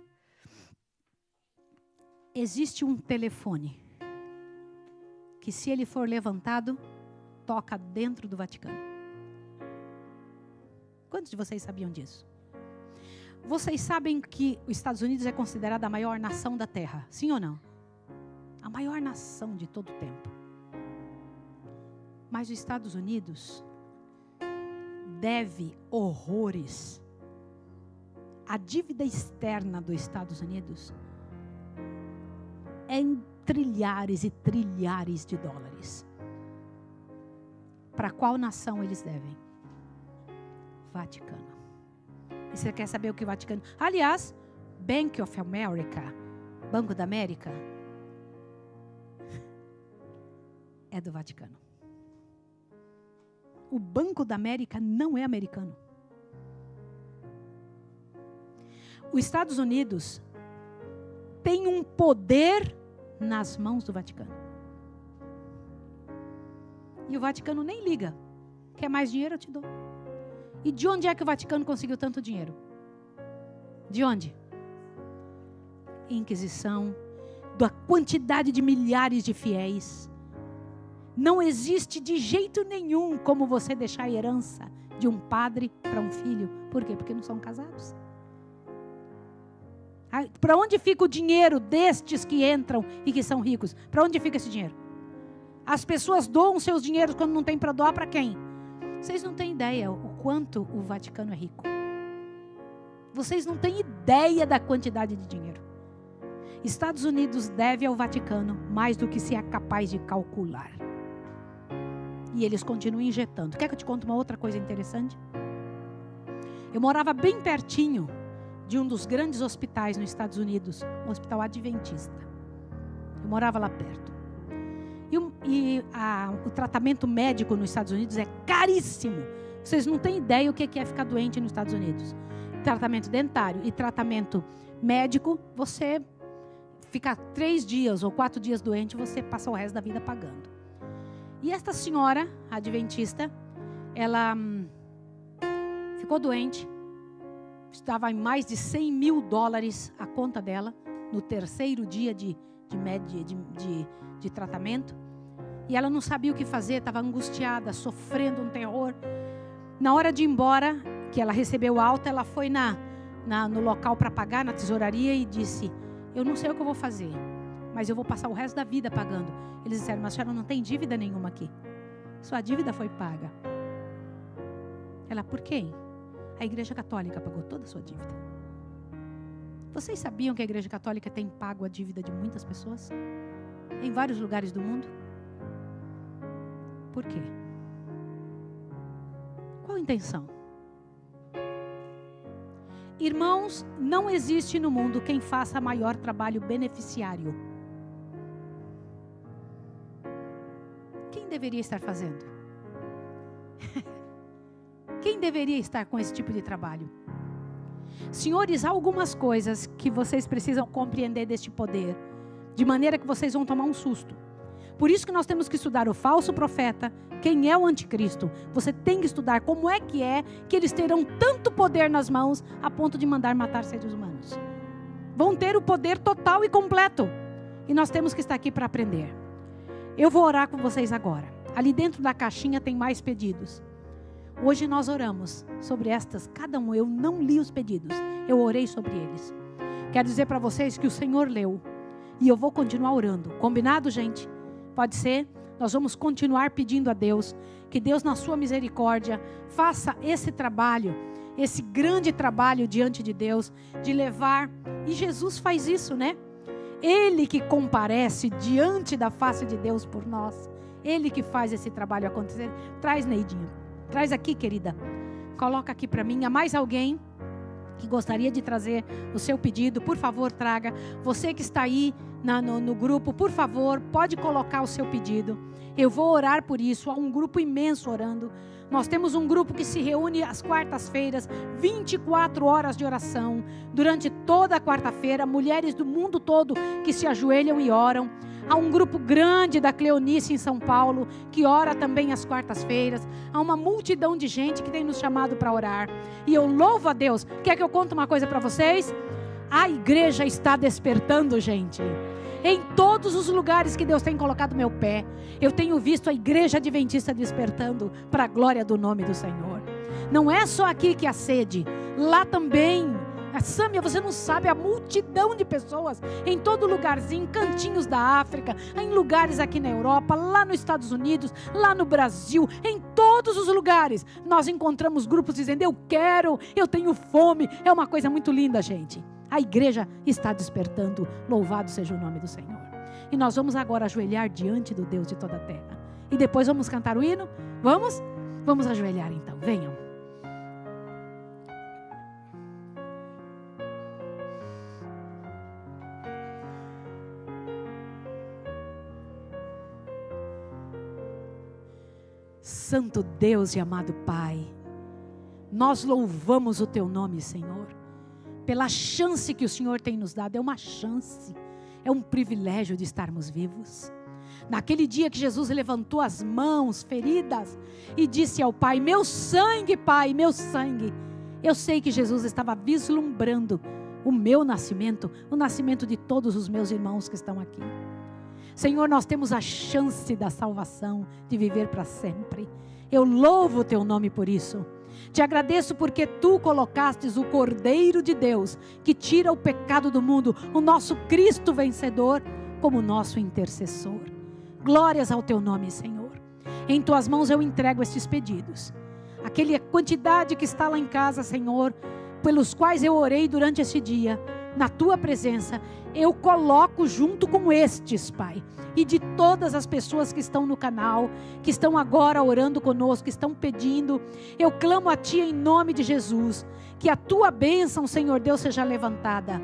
existe um telefone que, se ele for levantado, toca dentro do Vaticano. Quantos de vocês sabiam disso? Vocês sabem que os Estados Unidos é considerada a maior nação da Terra, sim ou não? A maior nação de todo o tempo. Mas os Estados Unidos deve horrores. A dívida externa dos Estados Unidos é em trilhares e trilhares de dólares. Para qual nação eles devem? Vaticano. E você quer saber o que o Vaticano... Aliás, Bank of America, Banco da América, é do Vaticano. o Banco da América não é americano. Os Estados Unidos tem um poder nas mãos do Vaticano. E o Vaticano nem liga. Quer mais dinheiro? Eu te dou. E de onde é que o Vaticano conseguiu tanto dinheiro? De onde? Inquisição, da quantidade de milhares de fiéis. Não existe de jeito nenhum como você deixar a herança de um padre para um filho. Por quê? Porque não são casados. Para onde fica o dinheiro destes que entram e que são ricos? Para onde fica esse dinheiro? As pessoas doam seus dinheiros quando não tem para doar para quem? Vocês não têm ideia o quanto o Vaticano é rico. Vocês não têm ideia da quantidade de dinheiro. Estados Unidos deve ao Vaticano mais do que se é capaz de calcular. E eles continuam injetando. Quer que eu te conte uma outra coisa interessante? Eu morava bem pertinho de um dos grandes hospitais nos Estados Unidos, um hospital adventista. Eu morava lá perto. O tratamento médico nos Estados Unidos é caríssimo. Vocês não têm ideia o que é ficar doente nos Estados Unidos. Tratamento dentário e tratamento médico, você fica 3 dias ou 4 dias doente, você passa o resto da vida pagando. E esta senhora, a adventista, ela ficou doente. Estava em mais de $100 mil a conta dela no 3º dia de tratamento. E ela não sabia o que fazer, estava angustiada, sofrendo um terror. Na hora de ir embora, que ela recebeu alta, ela foi no local para pagar, na tesouraria, e disse: eu não sei o que eu vou fazer, mas eu vou passar o resto da vida pagando. Eles disseram: mas a senhora não tem dívida nenhuma aqui. Sua dívida foi paga. Ela: por quem? A Igreja Católica pagou toda a sua dívida. Vocês sabiam que a Igreja Católica tem pago a dívida de muitas pessoas? Em vários lugares do mundo? Por quê? Qual a intenção? Irmãos, não existe no mundo quem faça maior trabalho beneficiário. Quem deveria estar fazendo? Quem deveria estar com esse tipo de trabalho? Senhores, há algumas coisas que vocês precisam compreender deste poder, de maneira que vocês vão tomar um susto. Por isso que nós temos que estudar o falso profeta, quem é o anticristo. Você tem que estudar como é que eles terão tanto poder nas mãos a ponto de mandar matar seres humanos. Vão ter o poder total e completo. E nós temos que estar aqui para aprender. Eu vou orar com vocês agora. Ali dentro da caixinha tem mais pedidos. Hoje nós oramos sobre estas, cada um. Eu não li os pedidos, eu orei sobre eles. Quero dizer para vocês que o Senhor leu. E eu vou continuar orando. Combinado, gente? Pode ser? Nós vamos continuar pedindo a Deus, que Deus na sua misericórdia faça esse trabalho, esse grande trabalho diante de Deus, de levar, e Jesus faz isso, né? Ele que comparece diante da face de Deus por nós, Ele que faz esse trabalho acontecer. Traz, Neidinho, traz aqui, querida, coloca aqui para mim. Há mais alguém que gostaria de trazer o seu pedido? Por favor, traga. Você que está aí no grupo, por favor, pode colocar o seu pedido. Eu vou orar por isso. Há um grupo imenso orando. Nós temos um grupo que se reúne às quartas-feiras, 24 horas de oração, durante toda a quarta-feira, mulheres do mundo todo que se ajoelham e oram. Há um grupo grande da Cleonice em São Paulo, que ora também às quartas-feiras. Há uma multidão de gente que tem nos chamado para orar. E eu louvo a Deus. Quer que eu conte uma coisa para vocês? A igreja está despertando, gente. Em todos os lugares que Deus tem colocado meu pé, eu tenho visto a igreja adventista despertando para a glória do nome do Senhor. Não é só aqui que há sede, lá também. Sâmia, você não sabe a multidão de pessoas em todo lugarzinho, em cantinhos da África, em lugares aqui na Europa, lá nos Estados Unidos, lá no Brasil, em todos os lugares. Nós encontramos grupos dizendo: eu quero, eu tenho fome. É uma coisa muito linda, gente. A igreja está despertando, louvado seja o nome do Senhor. E nós vamos agora ajoelhar diante do Deus de toda a terra. E depois vamos cantar o hino? Vamos? Vamos ajoelhar então, venham. Santo Deus e amado Pai, nós louvamos o Teu nome, Senhor, pela chance que o Senhor tem nos dado. É uma chance, é um privilégio de estarmos vivos. Naquele dia que Jesus levantou as mãos feridas e disse ao Pai: meu sangue, Pai, meu sangue. Eu sei que Jesus estava vislumbrando o meu nascimento, o nascimento de todos os meus irmãos que estão aqui. Senhor, nós temos a chance da salvação, de viver para sempre. Eu louvo o Teu nome por isso. Te agradeço porque Tu colocastes o Cordeiro de Deus, que tira o pecado do mundo, o nosso Cristo vencedor, como nosso intercessor. Glórias ao Teu nome, Senhor. Em Tuas mãos eu entrego estes pedidos. Aquela quantidade que está lá em casa, Senhor, pelos quais eu orei durante esse dia, na Tua presença, eu coloco junto com estes, Pai, e de todas as pessoas que estão no canal, que estão agora orando conosco, que estão pedindo, eu clamo a Ti em nome de Jesus, que a Tua bênção, Senhor Deus, seja levantada,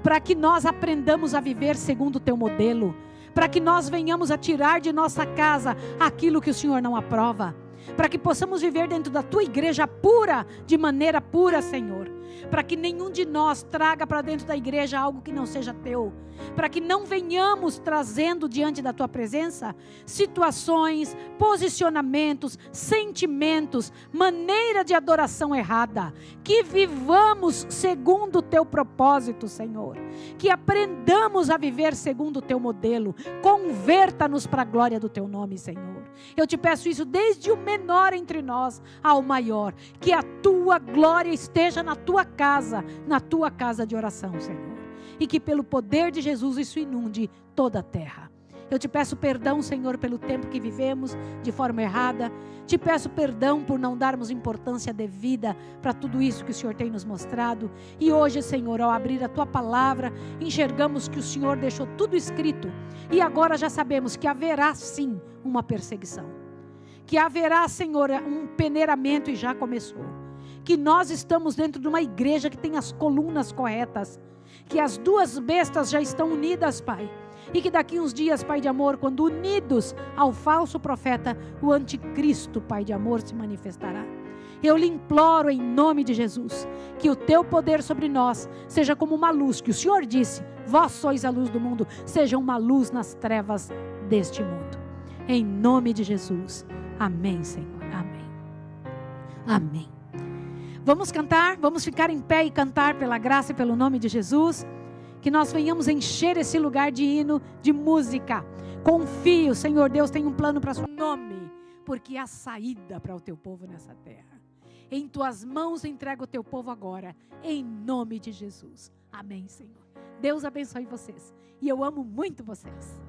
para que nós aprendamos a viver segundo o Teu modelo, para que nós venhamos a tirar de nossa casa aquilo que o Senhor não aprova, para que possamos viver dentro da Tua igreja pura, de maneira pura, Senhor, para que nenhum de nós traga para dentro da igreja algo que não seja Teu, para que não venhamos trazendo diante da Tua presença situações, posicionamentos, sentimentos, maneira de adoração errada, que vivamos segundo o Teu propósito, Senhor, que aprendamos a viver segundo o Teu modelo. Converta-nos para a glória do Teu nome, Senhor. Eu Te peço isso desde o menor entre nós ao maior, que a Tua glória esteja na Tua casa de oração, Senhor, e que pelo poder de Jesus isso inunde toda a terra. Eu Te peço perdão, Senhor, pelo tempo que vivemos de forma errada. Te peço perdão por não darmos importância devida para tudo isso que o Senhor tem nos mostrado. E hoje, Senhor, ao abrir a Tua palavra, enxergamos que o Senhor deixou tudo escrito. E agora já sabemos que haverá sim uma perseguição, que haverá, Senhor, um peneiramento, e já começou. Que nós estamos dentro de uma igreja que tem as colunas corretas, que as duas bestas já estão unidas, Pai, e que daqui uns dias, Pai de amor, quando unidos ao falso profeta, o anticristo, Pai de amor, se manifestará. Eu lhe imploro em nome de Jesus, que o Teu poder sobre nós seja como uma luz, que o Senhor disse: vós sois a luz do mundo, seja uma luz nas trevas deste mundo. Em nome de Jesus. Amém, Senhor. Amém. Amém. Vamos cantar, vamos ficar em pé e cantar pela graça e pelo nome de Jesus. Que nós venhamos encher esse lugar de hino, de música. Confio, Senhor Deus tem um plano para o seu nome, porque há saída para o Teu povo nessa terra. Em Tuas mãos entrego o Teu povo agora, em nome de Jesus. Amém, Senhor. Deus abençoe vocês. E eu amo muito vocês.